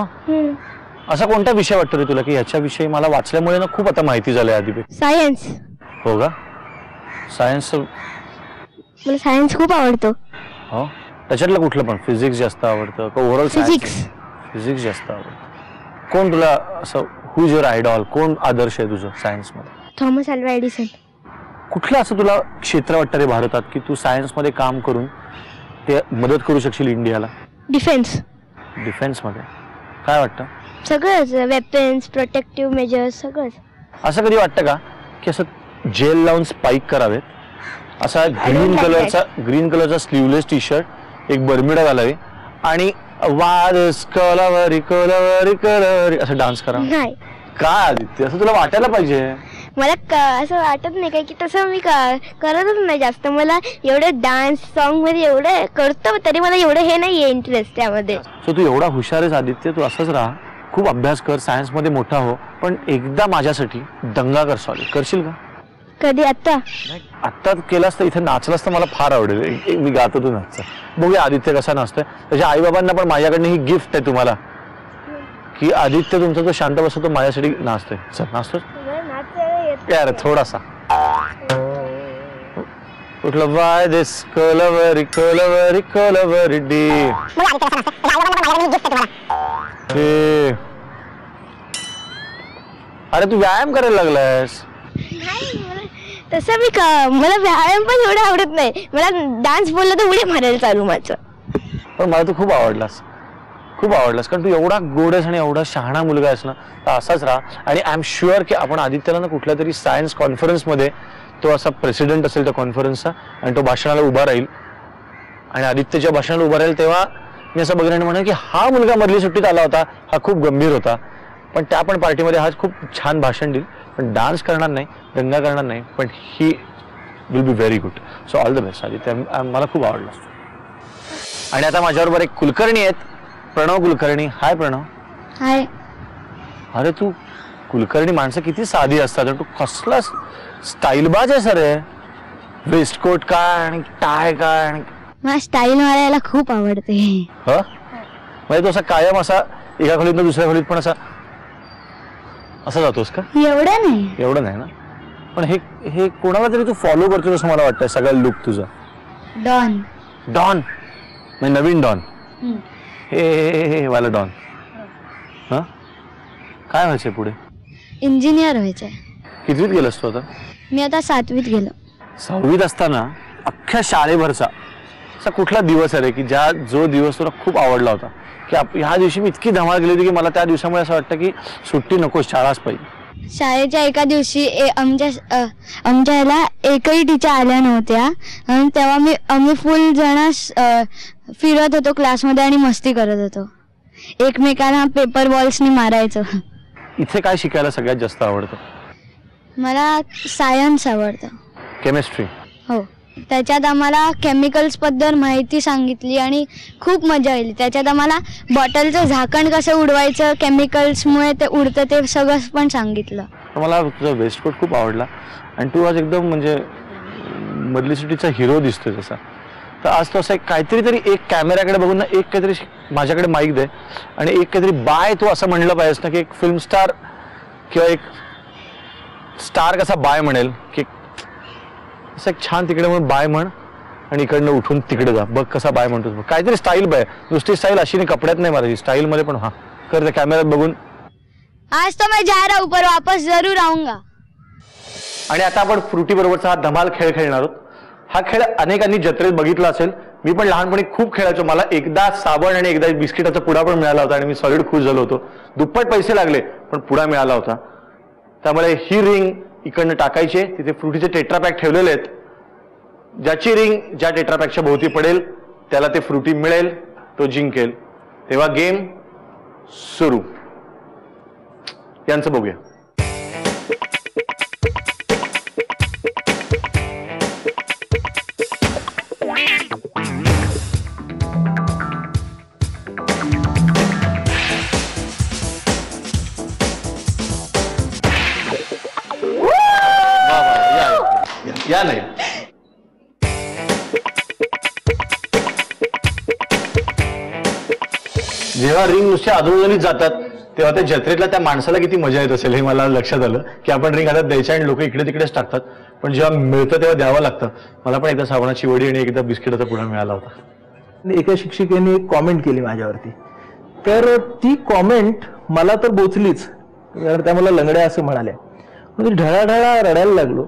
असा कोणता विषय वाटतो रे तुला की ह्याच्याविषयी मला वाचल्यामुळे ना खूप आता माहिती झाली? आधीपेक्षा सायन्स. हो का? सायन्स? मला सायन्स खूप आवडतो. हो, त्याच्यातलं कुठलं पण? फिजिक्स जास्त आवडतं का ओव्हरऑल? फिजिक्स. फिजिक्स जास्त आवडतं. कोण तुला असं, हु इज युअर आयडॉल? कोण आदर्श आहे तुझं सायन्स मध्ये? Thomas Alva Edison. कुठलं असं तुला क्षेत्र वाटतं रे भारतात की तू सायन्स मध्ये काम करून ते मदत करू शकशील इंडियाला? डिफेन्स. डिफेन्स मध्ये काय वाटतं? सगळंच, वेपन्स, प्रोटेक्टिव्ह मेजर्स, सगळंच. असं कधी वाटतं का की असं जेल लावून स्पाइक करावेत, असा ग्रीन कलरचा स्लीवलेस टी शर्ट, एक बर्म्युडा घालावे आणि वादस कलवरी कलवरी कलवरी असं डान्स करा? नाही. काय आदित्य, असं तुला वाटायला पाहिजे. मला असं वाटत नाही काय की तसं मी करतच नाही जास्त. मला एवढं डान्स सॉन्ग मध्ये एवढं करतो, तरी मला एवढं हे नाहीये इंटरेस्ट त्यामध्ये. सो तू एवढा हुशार आहेस आदित्य, तू असंच राहा, खूप अभ्यास कर, सायन्स मध्ये मोठा हो, पण एकदा माझ्यासाठी दंगा कर. सॉरी, करशील का? कधी? आता? आत्ता केलास तर इथे नाचलास तर मला फार आवडेल. मी गातो, तू नाचचा. बघूया आदित्य कसा नाचतोय. त्याच्या आई बाबांना पण माझ्याकडनं ही गिफ्ट आहे तुम्हाला की आदित्य तुमचा जो शांत बसतो तो माझ्यासाठी नाचतोय. चल, नाचतोय यार थोडासा. कुठलं वाय दिस कलवरी कलवरी कलवरी डी. अरे तू व्यायाम करायला लागलायस? तसं मला व्यायाम पण एवढं आवडत नाही. मला डान्स बोलला तर उडी मारायला चालू माझं. पण मला तू खूप आवडलास, खूप आवडलास, कारण तू एवढा गोड आहेस आणि एवढा शहाणा मुलगा आहेस ना. तर असाच राहा. आणि आय एम शुअर की आपण आदित्यला ना कुठल्या तरी सायन्स कॉन्फरन्समध्ये तो असा प्रेसिडेंट असेल त्या कॉन्फरन्सचा, आणि तो भाषणाला उभा राहील, आणि आदित्यच्या भाषणाला उभा राहील तेव्हा मी असं बघण्याने म्हणेन की हा मुलगा मधली सुट्टीत आला होता, हा खूप गंभीर होता, पण त्या पण पार्टीमध्ये हा खूप छान भाषण देईल, पण डान्स करणार नाही, दंगा करणार नाही, पण he will be very good. So all the best Aditya. मला खूप आवडलं. आणि आता माझ्याबरोबर एक कुलकर्णी आहेत, प्रणव कुलकर्णी. हाय प्रणव. हाय. अरे तू कुलकर्णी माणसं किती साधी असतात, तू कसला स्टाईलबाज आहे सर. वेस्टकोट काय आणि टाय काय, आणि मला स्टाईल मारायला खूप आवडते. ह म्हणजे तो असा कायम असा एका खोलीत दुसऱ्या खोलीत पण असा जातोस का? एवढं नाही ना. पण हे कोणाला तरी तू फॉलो करतो असं मला वाटतं, सगळा लुक तुझा. डॉन. डॉन म्हणजे नवीन डॉन? हे वाला डॉन. हा, काय व्हायचंय पुढे? इंजिनियर व्हायचंय. कितवीत गेलास तू आता? मी आता 7वीत गेलो. 6वीत असताना अख्ख्या शाळेभरचा असा कुठला दिवस आहे रे की जो दिवस तुला खूप आवडला होता, की ह्या दिवशी मी इतकी धमाल गेली होती की मला त्या दिवसामुळे असं वाटतं की सुट्टी नको, शाळाच पाहिजे? शाळेच्या एका दिवशी आमच्या ह्याला एकही टीचर आल्या नव्हत्या, आणि तेव्हा आम्ही फुल जण फिरत होतो क्लासमध्ये आणि मस्ती करत होतो, एकमेकांना पेपर बॉल्सनी मारायचो. इथे काय शिकायला सगळ्यात जास्त आवडतं? मला सायन्स आवडतं. केमिस्ट्री? हो. त्याच्यात आम्हाला केमिकल्स बद्दल माहिती सांगितली आणि खूप मजा आली. त्याच्यात आम्हाला बॉटलचं झाकण कसं उडवायचं, केमिकल्समुळे ते उडतं ते सगळं पण सांगितलं. मला तुझा वेस्टकोट खूप आवडला, आणि तू आज एकदम म्हणजे मधली सुट्टीचा हिरो दिसतोय तसा. तर आज तो असं काहीतरी एक कॅमेऱ्याकडे बघून ना, एक काहीतरी माझ्याकडे माईक दे आणि एक काहीतरी बाय तू असं म्हणलं पाहिजेस ना, की एक फिल्म स्टार किंवा एक स्टार कसा बाय म्हणेल, की असं एक छान तिकडे म्हणून बाय म्हण, आणि इकडनं उठून तिकडे जा, बघ कसा बाय म्हणतो. काहीतरी स्टाईल बाय, नुसती स्टाईल अशी नाही, कपड्यात नाही मारायची, स्टाईल मध्ये पण. हा कर त्या कॅमेऱ्यात बघून. आज तो मैं जा रहा हूं पर वापस जरूर आऊंगा. आणि आता आपण फ्रुटी बरोबरचा हा धमाल खेळ खेळणार आहोत. हा खेळ अनेकांनी जत्रेत बघितला असेल. मी पण लहानपणी खूप खेळायचो. मला एकदा साबण आणि एकदा बिस्किटाचा पुडा पण मिळाला होता आणि मी सॉलिड खुश झालो होतो. दुप्पट पैसे लागले पण पुडा मिळाला होता. त्यामुळे ही रिंग इकडनं टाकायची. तिथे फ्रुटीचे टेट्रापॅक ठेवलेले आहेत. ज्याची रिंग ज्या टेट्रापॅकच्या भोवती पडेल त्याला ते फ्रुटी मिळेल, तो जिंकेल. तेव्हा गेम सुरू. यांचं बघूया. या नाही. जेव्हा रिंग नुसत्या आजूबाजूनी जातात तेव्हा त्या जत्रेतल्या त्या माणसाला किती मजा येत असेल हे मला लक्षात आलं की आपण रिंग हातात द्यायच्या आणि लोक इकडे तिकडेच टाकतात. पण जेव्हा मिळतं तेव्हा द्यावं लागतं. मला पण एकदा साबणाची वडी आणि एकदा बिस्किटाचा पुडा मिळाला होता. एका शिक्षिकेने एक कॉमेंट केली माझ्यावरती. तर ती कॉमेंट मला तर बोचलीच, कारण त्या मला लंगड्या असं म्हणाल्या. म्हणजे ढळाढळा रडायला लागलो.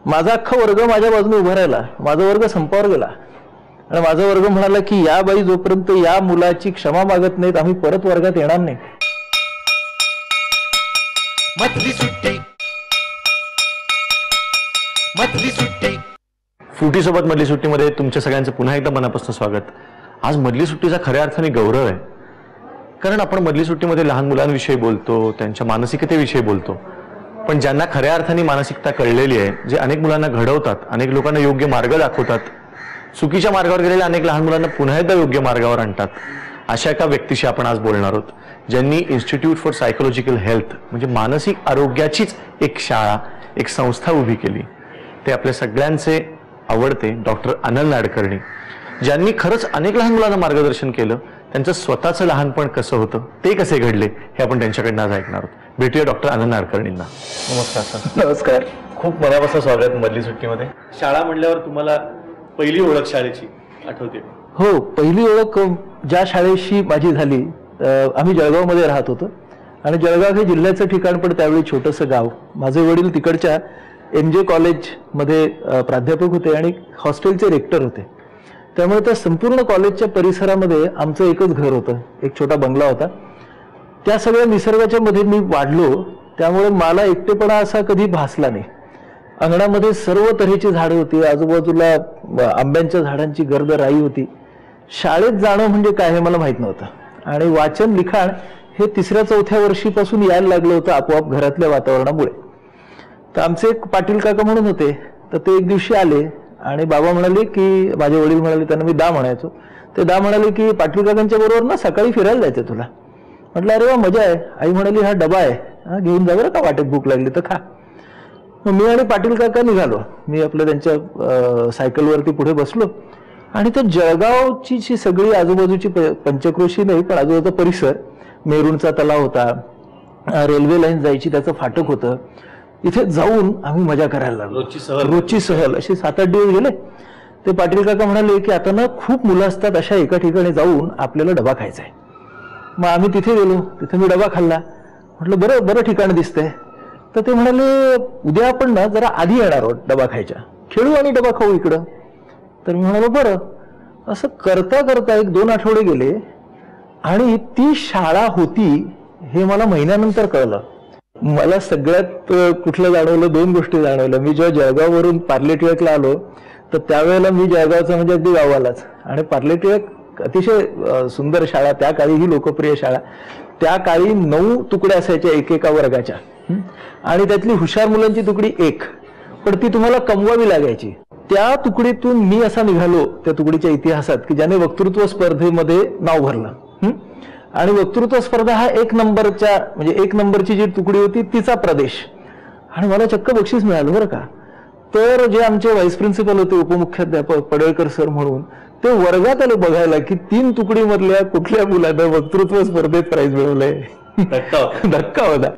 माझा अख्खा वर्ग माझ्या बाजूने उभा राहिला. माझा वर्ग संपावर गेला आणि माझा वर्ग म्हणाला की या बाई जोपर्यंत या मुलाची क्षमा मागत नाहीत आम्ही परत वर्गात येणार नाही. मधली सुट्टी, मधली सुट्टी. फ्रुटी सोबत मधली सुट्टीमध्ये तुमच्या सगळ्यांचं पुन्हा एकदा मनापासून स्वागत. आज मधली सुट्टीचा खऱ्या अर्थाने गौरव आहे, कारण आपण मधली सुट्टीमध्ये लहान मुलांविषयी बोलतो, त्यांच्या मानसिकतेविषयी बोलतो. पण ज्यांना खऱ्या अर्थाने मानसिकता कळलेली आहे, जे अनेक मुलांना घडवतात, अनेक लोकांना योग्य मार्ग दाखवतात, चुकीच्या मार्गावर गेलेल्या अनेक लहान मुलांना पुन्हा एकदा योग्य मार्गावर आणतात, अशा एका व्यक्तीशी आपण आज बोलणार आहोत, ज्यांनी इन्स्टिट्यूट फॉर सायकोलॉजिकल हेल्थ म्हणजे मानसिक आरोग्याचीच एक शाळा, एक संस्था उभी केली. ते आपल्या सगळ्यांचे आवडते डॉक्टर अनल नाडकर्णी, ज्यांनी खरंच अनेक लहान मुलांना मार्गदर्शन केलं. त्यांचं स्वतःचं लहानपण कसं होतं, ते कसे घडले, हे आपण त्यांच्याकडनं आज ऐकणार आहोत. भेटूया डॉक्टर अनल नाडकर्णींना. नमस्कार सर. नमस्कार. खूप मनापासून स्वागत मधली सुट्टीमध्ये. शाळा म्हणल्यावर तुम्हाला पहिली ओळख शाळेची आठवते? हो, पहिली ओळख ज्या शाळेशी माझी झाली, आम्ही जळगावमध्ये राहत होतो आणि जळगाव हे जिल्ह्याचं ठिकाण पण त्यावेळी छोटंसं गाव. माझे वडील तिकडच्या MJ कॉलेजमध्ये प्राध्यापक होते आणि हॉस्टेलचे रेक्टर होते. त्यामुळे त्या संपूर्ण कॉलेजच्या परिसरामध्ये आमचं एकच घर होतं, एक छोटा बंगला होता. त्या सगळ्या निसर्गाच्या मध्ये मी वाढलो, त्यामुळे मला एकटेपणा असा कधी भासला नाही. अंगणामध्ये सर्व तऱ्हेची झाडं होती, आजूबाजूला आंब्यांच्या झाडांची गर्द राई होती. शाळेत जाणं म्हणजे काय हे मला माहित नव्हतं आणि वाचन लिखाण हे 3ऱ्या-4थ्या वर्षीपासून यायला लागलं होतं आपोआप घरातल्या वातावरणामुळे. तर आमचे एक पाटील काका म्हणून होते, तर ते एक दिवशी आले आणि बाबा म्हणाले की, माझे वडील म्हणाले, त्यांना मी दा म्हणायचो, ते दा म्हणाले की पाटील काकांच्या बरोबर ना सकाळी फिरायला जायचं तुला. म्हटलं अरे वा मजा आहे. आई म्हणाली हा डबा आहे, हा घेऊन जा बरं का, वाटेत भूक लागली तर खा. मग मी आणि पाटील काका निघालो. मी आपल्या त्यांच्या सायकलवरती पुढे बसलो आणि त्या जळगावची जी सगळी आजूबाजूची पंचक्रोशी नाही पण आजूबाजूचा परिसर, मेरूणचा तलाव होता, रेल्वे लाईन जायची, त्याचं फाटक होतं, इथे जाऊन आम्ही मजा करायला लागलो. रोजची सहल. असे 7-8 दिवस गेले. ते पाटील काका म्हणाले की आता ना खूप मुलं असतात, अशा एका ठिकाणी जाऊन आपल्याला डबा खायचा आहे. मग आम्ही तिथे गेलो, तिथे मी डबा खाल्ला. म्हटलं बरं बरं ठिकाण दिसतंय. तर ते म्हणाले उद्या आपण ना जरा आधी येणार आहोत डबा खायच्या, खेळू आणि डबा खाऊ इकडं. तर मी म्हणालो बरं. असं करता करता 1-2 आठवडे गेले आणि ती शाळा होती हे मला महिन्यानंतर कळलं. मला सगळ्यात कुठलं जाणवलं, 2 गोष्टी जाणवल्या. मी जेव्हा जळगाववरून पार्ले टिळकला आलो तर त्यावेळेला मी जळगावचा म्हणजे अगदी गावालाच, आणि पार्ले टिळक अतिशय सुंदर शाळा, त्या काळी ही लोकप्रिय शाळा. त्या काळी 9 तुकड्या असायच्या एकेका वर्गाच्या आणि त्यातली हुशार मुलांची तुकडी 1, पण ती तुम्हाला कमवावी लागायची. त्या तुकडीतून मी असा निघालो त्या तुकडीच्या इतिहासात की ज्याने वक्तृत्व स्पर्धेमध्ये नाव भरलं. आणि वक्तृत्व स्पर्धा हा 1 नंबरच्या म्हणजे 1 नंबरची जी तुकडी होती तिचा प्रदेश, आणि मला चक्क बक्षीस मिळालं बरं का. तर जे आमचे व्हाईस प्रिन्सिपल होते, उपमुख्याध्यापक पडळकर सर म्हणून, ते वर्गात आले बघायला की 3 तुकडीमधल्या कुठल्या मुलानं वक्तृत्व स्पर्धेत प्राइज मिळवलंय. धक्का होता.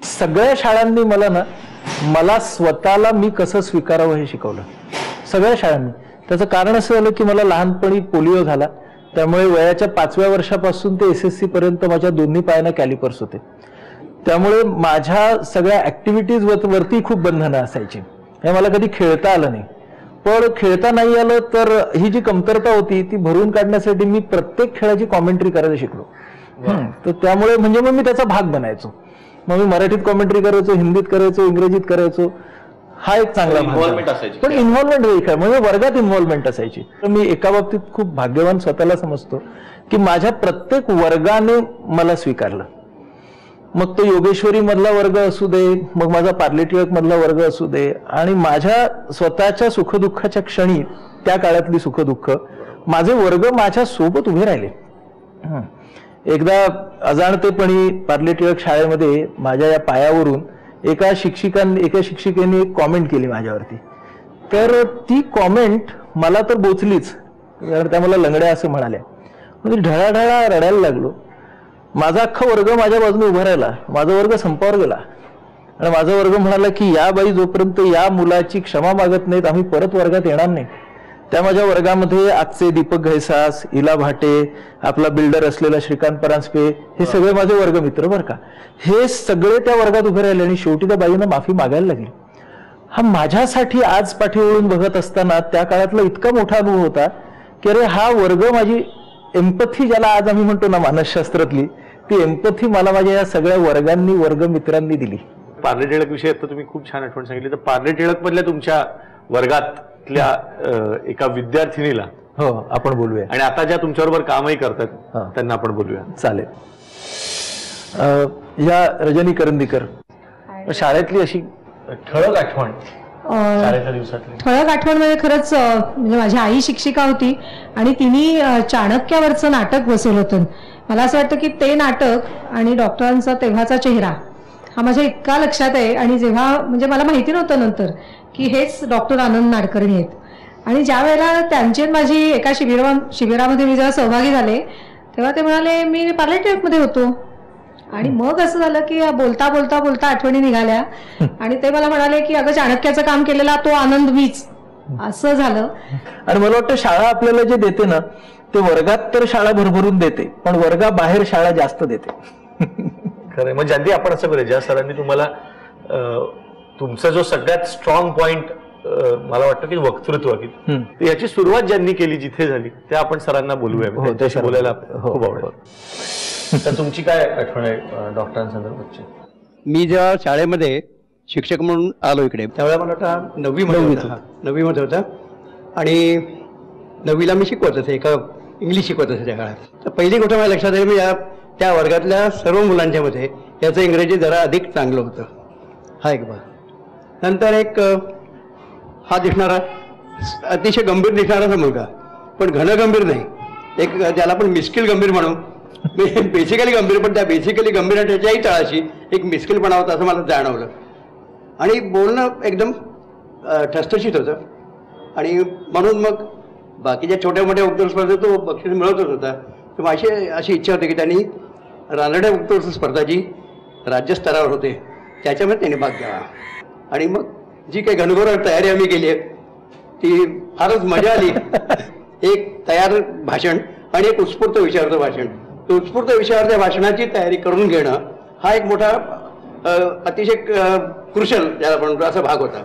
सगळ्या शाळांनी मला स्वतःला मी कसं स्वीकारावं हे शिकवलं, सगळ्या शाळांनी. त्याचं कारण असं झालं की मला लहानपणी पोलिओ झाला त्यामुळे वयाच्या 5व्या वर्षापासून ते SSC पर्यंत माझ्या दोन्ही पायांना कॅलिपर्स होते. त्यामुळे माझ्या सगळ्या ऍक्टिव्हिटीज वरती खूप बंधनं असायची. हे मला कधी खेळता आलं नाही. पण खेळता नाही आलं तर ही जी कमतरता होती ती भरून काढण्यासाठी मी प्रत्येक खेळाची कॉमेंट्री करायला शिकलो. तर त्यामुळे म्हणजे मग मी त्याचा भाग बनायचो. मग मी मराठीत कॉमेंट्री करायचो, हिंदीत करायचो, इंग्रजीत करायचो. हा एक चांगला इन्व्हॉल्वमेंट असायची. पण इन्व्हॉल्वमेंट होई काय म्हणजे वर्गात इन्व्हॉल्वमेंट असायची. तर मी एका बाबतीत खूप भाग्यवान स्वतःला समजतो की माझ्या प्रत्येक वर्गाने मला स्वीकारलं. मग तो योगेश्वरी मधला वर्ग असू दे, मग माझा पार्ले टिळक मधला वर्ग असू दे, आणि माझ्या स्वतःच्या सुखदुःखाच्या क्षणी त्या काळातली सुखदुःख माझे वर्ग माझ्या सोबत उभे राहिले. एकदा अजाणतेपणी पार्ले टिळक शाळेमध्ये माझ्या या पायावरून एका शिक्षिकेने एक कॉमेंट केली माझ्यावरती. तर ती कॉमेंट मला तर बोचलीच, कारण त्या मला लंगड्या असं म्हणाल्या. म्हणजे ढळाढळा रडायला लागलो. माझा अख्खा वर्ग माझ्या बाजूने उभा राहिला. माझा वर्ग संपावर गेला आणि माझा वर्ग म्हणाला की या बाई जोपर्यंत या मुलाची क्षमा मागत नाहीत आम्ही परत वर्गात येणार नाही. त्या माझ्या वर्गामध्ये आजचे दीपक घैसास, इला भाटे, आपला बिल्डर असलेला श्रीकांत परांजपे, हे सगळे माझे वर्गमित्र बरं का. हे सगळे त्या वर्गात उभे राहिले आणि शेवटी त्या बाईनं माफी मागायला लागली. हा माझ्यासाठी आज पाठी वळून बघत असताना त्या काळातला इतका मोठा अनुभव होता की अरे हा वर्ग माझी एम्पथी, ज्याला आज आम्ही म्हणतो ना मानसशास्त्रातली, ती एम्पथी मला माझ्या या सगळ्या वर्गांनी, वर्गमित्रांनी दिली. पार्ले टिळक विषयी आता तुम्ही खूप छान आठवण सांगितली. तर पार्ले टिळक मधल्या तुमच्या वर्गातल्या एका विद्यार्थिनीला हो आपण बोलूया, आणि आता ज्या तुमच्याबरोबर कामही करतात त्यांना आपण बोलूया. चालेल. या रजनी करंदीकर. शाळेतली अशी ठळक आठवण, शाळेच्या दिवसातली ठळक आठवण म्हणजे खरंच म्हणजे माझी आई शिक्षिका होती आणि तिने चाणक्यावरचं नाटक बसवलं होतं. मला असं वाटतं की ते नाटक आणि डॉक्टरांचा तेव्हाचा चेहरा हा माझ्या इतका लक्षात आहे. आणि जेव्हा म्हणजे मला माहिती नव्हतं नंतर की हेच डॉक्टर आनंद नाडकर्णी आहेत, आणि ज्या वेळेला त्यांची माझी एका शिबिरामध्ये मी जेव्हा सहभागी झाले तेव्हा ते म्हणाले मी पार्ले टिळकमध्ये होतो. आणि मग असं झालं की बोलता बोलता बोलता आठवणी निघाल्या आणि ते मला म्हणाले की अगं चाणक्याचं काम केलेला तो आनंद मीच, असं झालं. आणि मला वाटतं शाळा आपल्याला जे देते ना ते वर्गात तर शाळा भरभरून देते, पण वर्गाबाहेर शाळा जास्त देते. खरं. मग ज्यांनी आपण असं करूया, ज्या सरांनी तुम्हाला तुमचा जो सगळ्यात स्ट्रॉंग पॉइंट मला वाटतं की वक्तृत्व, की याची सुरुवात ज्यांनी केली जिथे झाली त्या आपण सरांना बोलूया. त्याच्याशी बोलायला खूप आवडेल. तर तुमची काय आठवण आहे डॉक्टरांसंदर्भातची? मी जेव्हा शाळेमध्ये शिक्षक म्हणून आलो इकडे त्यावेळेला मला वाटतं 9वीमध्ये होता आणि 9वीला मी शिकवत असे, एका इंग्लिश शिकवत असे त्या काळात. तर पहिली गोष्ट माझ्या लक्षात आली मी त्या वर्गातल्या सर्व मुलांच्या मध्ये याचं इंग्रजी जरा अधिक चांगलं होतं. हा एक बाब. नंतर एक हा दिसणारा अतिशय गंभीर दिसणारा मुलगा, पण घनगंभीर नाही, एक ज्याला आपण मिस्किल गंभीर म्हणू, बेसिकली गंभीर पण त्या बेसिकली गंभीर आणि त्याच्याही तळाशी एक मिस्किलपणा होता असं मला जाणवलं. आणि बोलणं एकदम ठसठशीत होतं. आणि म्हणून मग बाकीच्या छोट्या मोठ्या वक्तृत्व स्पर्धेत तो बक्षीस मिळवतच होता. तर माझी अशी इच्छा होती की त्यांनी रानड्या वक्तृत्व स्पर्धा जी राज्यस्तरावर होते त्याच्यामध्ये त्यांनी भाग घ्यावा. आणि मग जी काही घनघोर तयारी आम्ही केली आहे ती फारच मजा आली. एक तयार भाषण आणि एक उत्स्फूर्त विषयावरचं भाषण. उत्स्फूर्त विषयावरच्या भाषणाची तयारी करून घेणं हा एक मोठा अतिशय क्रुशल ज्याला म्हणतो असा भाग होता.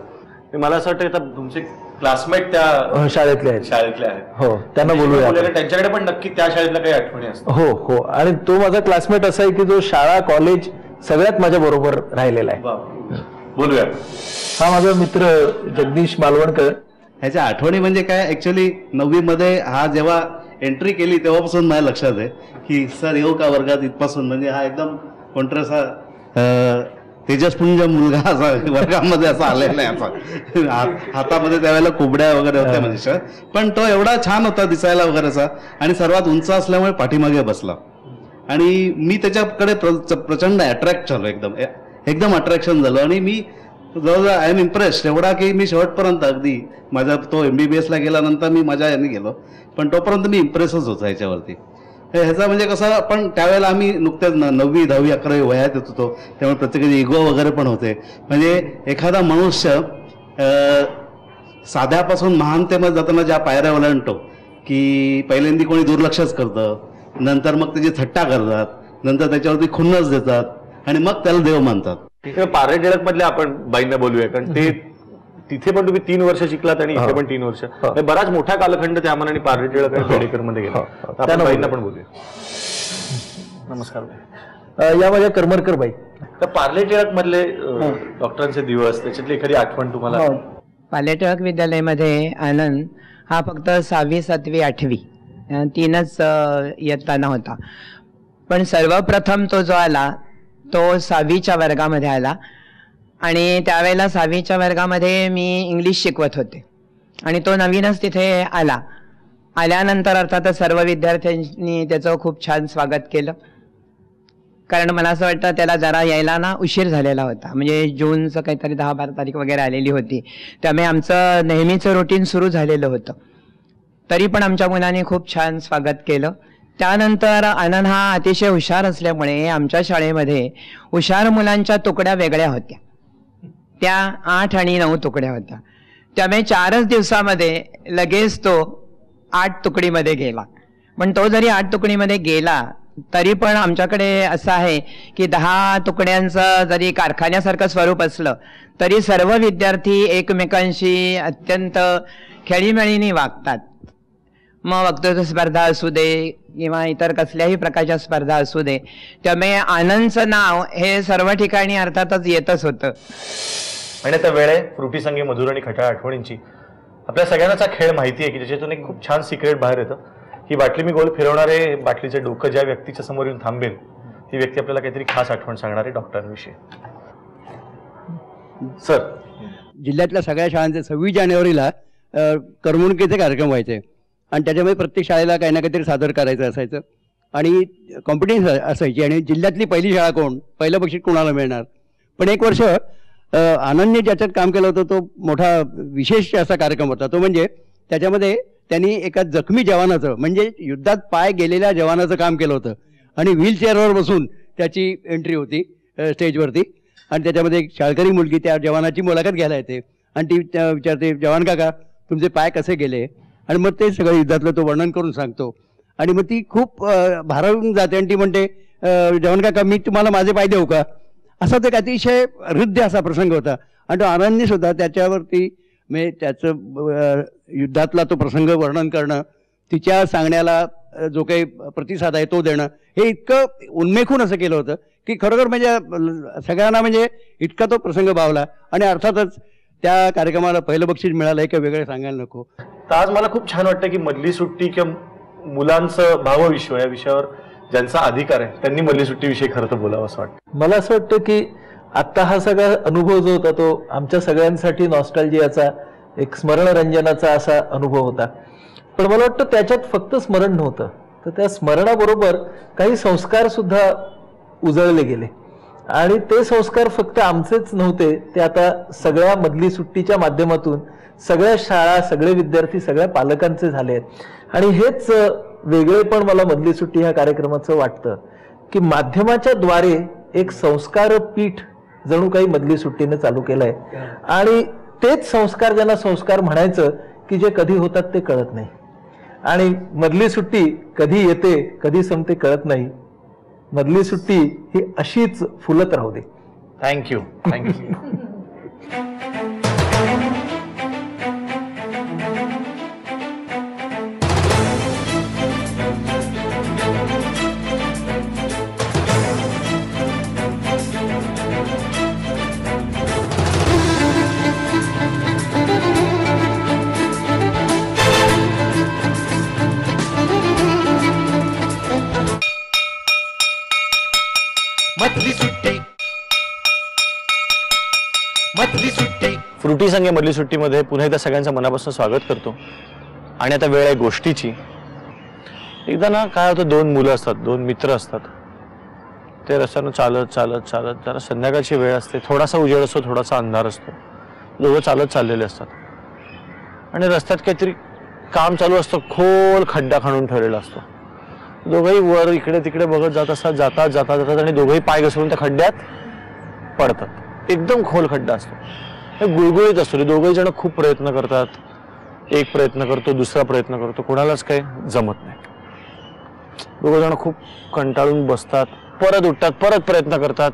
मला असं वाटतं तुमचे क्लासमेट त्या शाळेतले आहेत. हो, त्यांना बोलूया. त्यांच्याकडे पण नक्की त्या शाळेतल्या काही आठवणी असतात. हो हो. आणि तो माझा क्लासमेट असा आहे की जो शाळा कॉलेज सगळ्यात माझ्या बरोबर राहिलेला आहे. बोलूया. हा माझा मित्र जगदीश मालवणकर. ह्याच्या आठवणी म्हणजे काय, ऍक्च्युअली 9वीमध्ये हा जेव्हा एंट्री केली तेव्हापासून माझ्या लक्षात आहे की सर येऊ का वर्गात, इथपासून म्हणजे हा एकदम कोणतरसा तेजस्पुंज मुलगा असा वर्गामध्ये असा आलेला नाही. असा हातामध्ये त्यावेळेला कुबड्या वगैरे होत्या म्हणजे, पण तो एवढा छान होता दिसायला वगैरे असा, आणि सर्वात उंच असल्यामुळे पाठीमागे बसला. आणि मी त्याच्याकडे प्रचंड अट्रॅक्ट झालो, एकदम अट्रॅक्शन झालं. आणि मी जवळजवळ आय एम इम्प्रेस्ड एवढा की मी शेवटपर्यंत अगदी माझा तो MBBS ला गेल्यानंतर मी माझ्या याने गेलो, पण तोपर्यंत मी इम्प्रेसच होतो ह्याच्यावरती. ह्याचा म्हणजे कसं, पण त्यावेळेला आम्ही नुकत्याच 9वी 10वी 11वी वयात येत होतो, त्यामुळे प्रत्येकाचे इगो वगैरे पण होते. म्हणजे एखादा मनुष्य साध्यापासून महानतेमध्ये जाताना ज्या पायऱ्या ओलांडतो की पहिल्यांदा कोणी दुर्लक्षच करतं, नंतर मग त्याची थट्टा करतात, नंतर त्याच्यावरती खुन्नस देतात आणि मग त्याला देव मानतात. पारनेर टिळक मधल्या आपण बाईंना बोलूया, कारण ते तिथे पण तुम्ही 3 वर्ष शिकलात आणि इथे पण 3 वर्ष, बराच मोठा कालखंड त्या मानाने पारनेर टिळक आणि पेडेकर मध्ये गेला. आपण बाईंना पण बोलूया. नमस्कार. या माझ्या करमरकर बाई. तर पारनेर टिळक मधले डॉक्टरांचे दिवस, त्याच्यातली एखादी आठवण तुम्हाला? पारनेर टिळक विद्यालयामध्ये आनंद हा फक्त 6वी 7वी 8वी 3च इयत्ताना होता, पण सर्वप्रथम तो जो आला तो 6वीच्या वर्गामध्ये आला आणि त्यावेळेला 6वीच्या वर्गामध्ये मी इंग्लिश शिकवत होते आणि तो नवीनच तिथे आला. आल्यानंतर अर्थातच सर्व विद्यार्थ्यांनी त्याचं खूप छान स्वागत केलं, कारण मला असं वाटतं त्याला जरा यायला ना उशीर झालेला होता, म्हणजे जूनचं काहीतरी 10-12 तारीख वगैरे आलेली होती, त्यामुळे आमचं नेहमीचं रुटीन सुरू झालेलं होतं. तरी पण आमच्या मुलांनी खूप छान स्वागत केलं. त्यानंतर आनंद हा अतिशय हुशार असल्यामुळे आमच्या शाळेमध्ये हुशार मुलांच्या तुकड्या वेगळ्या होत्या, त्या 8 आणि 9 तुकड्या होत्या. त्यामुळे 4च दिवसामध्ये लगेच तो 8 तुकडीमध्ये गेला. पण तो जरी 8 तुकडीमध्ये गेला तरी पण आमच्याकडे असं आहे की 10 तुकड्यांचं जरी कारखान्यासारखं स्वरूप असलं तरी सर्व विद्यार्थी एकमेकांशी अत्यंत खेळीमेळीने वागतात. मग वक्तृत्व स्पर्धा असू दे किंवा इतर कसल्याही प्रकारच्या स्पर्धा असू दे, त्यामुळे आनंदचं नाव हे सर्व ठिकाणी अर्थातच येतच होतं. आणि आता वेळ आहे फ्रुटी संगे मधुर आणि खटाळ आठवणींची. आपल्या सगळ्यांचा खेळ माहिती आहे की ज्याच्यातून एक खूप छान सिक्रेट बाहेर येतं की बाटली मी गोल फिरवणारे बाटलीचे डोकं ज्या व्यक्तीच्या समोर येऊन थांबेल ती व्यक्ती आपल्याला काहीतरी खास आठवण सांगणार आहे डॉक्टरांविषयी. सर, जिल्ह्यातल्या सगळ्या शाळांचे 26 जानेवारीला करमणुकीचे कार्यक्रम व्हायचे आणि त्याच्यामध्ये प्रत्येक शाळेला काही ना काहीतरी सादर करायचं असायचं आणि कॉम्पिटिशन असायची आणि जिल्ह्यातली पहिली शाळा कोण, पहिलं बक्षीस कोणाला मिळणार. पण एक वर्ष आनंदने ज्याच्यात काम केलं होतं तो मोठा विशेष असा कार्यक्रम होता. तो म्हणजे त्याच्यामध्ये त्यांनी एका जखमी जवानाचं, म्हणजे युद्धात पाय गेलेल्या जवानाचं काम केलं होतं आणि व्हीलचेअरवर बसून त्याची एंट्री होती स्टेजवरती आणि त्याच्यामध्ये एक शाळकरी मुलगी त्या जवानाची मुलाखत घ्यायला येते आणि ती विचारते, जवान काका तुमचे पाय कसे गेले, आणि मग ते सगळं युद्धातलं तो वर्णन करून सांगतो आणि मग ती खूप भारावून जाते आणि ती म्हणते, जवान काका मी तुम्हाला माझे पाय देऊ का. असा तो एक अतिशय हृदय असा प्रसंग होता आणि तो आनंदने सुद्धा त्याच्यावरती म्हणजे त्याचं युद्धातला तो प्रसंग वर्णन करणं, तिच्या सांगण्याला जो काही प्रतिसाद आहे तो देणं, हे इतकं उन्मेखून असं केलं होतं की खरोखर म्हणजे सगळ्यांना म्हणजे इतका तो प्रसंग भावला. आणि अर्थातच त्या कार्यक्रमाला पहिलं बक्षीस मिळालं आहे का वेगळं सांगायला नको. तर आज मला खूप छान वाटतं की मधली सुट्टी किंवा मुलांचं भावविश्व या विषयावर ज्यांचा अधिकार आहे त्यांनी मधली सुट्टीविषयी खरं तर बोलावं असं वाटतं. मला असं वाटतं की आत्ता हा सगळा अनुभव जो होता तो आमच्या सगळ्यांसाठी नॉस्टॅल्जियाचा, एक स्मरणरंजनाचा असा अनुभव होता. पण मला वाटतं त्याच्यात फक्त स्मरण नव्हतं, तर त्या स्मरणाबरोबर काही संस्कार सुद्धा उजळले गेले आणि ते संस्कार फक्त आमचेच नव्हते, ते आता सगळ्या मधली सुट्टीच्या माध्यमातून सगळ्या शाळा, सगळे विद्यार्थी, सगळ्या पालकांचे झाले आहेत. आणि हेच वेगळेपण मला मधली सुट्टी ह्या कार्यक्रमाचं वाटतं की माध्यमाच्या द्वारे एक संस्कार पीठ जणू काही मधली सुट्टीने चालू केलंय आणि तेच संस्कार ज्यांना संस्कार म्हणायचं की जे कधी होतात ते कळत नाही आणि मधली सुट्टी कधी येते कधी संपते कळत नाही. मधली सुट्टी ही अशीच फुलत राहू दे. थँक्यू. थँक्यू. फ्रुटी संगे मधली सुट्टीमध्ये पुन्हा एकदा सगळ्यांचं मनापासून स्वागत करतो. आणि आता वेळ आहे गोष्टीची. एकदा ना काय होतं, 2 मुलं असतात, 2 मित्र असतात, ते रस्त्यानं चालत चालत चालत, जरा संध्याकाळची वेळ असते, थोडासा उजेड असतो, थोडासा अंधार असतो, दोघं चालत चाललेले असतात आणि रस्त्यात काहीतरी काम चालू असतं, खोल खड्डा खणून ठेवलेला असतो. दोघंही वर इकडे तिकडे बघत जात असतात, जातात जातात जातात आणि दोघंही पाय घसरून त्या खड्ड्यात पडतात. एकदम खोल खड्डा असतो, गुळगुळीत असतो. दोघंही जण खूप प्रयत्न करतात, एक प्रयत्न करतो, दुसरा प्रयत्न करतो, कोणालाच काही जमत नाही. दोघ जण खूप कंटाळून बसतात, परत उठतात, परत प्रयत्न करतात,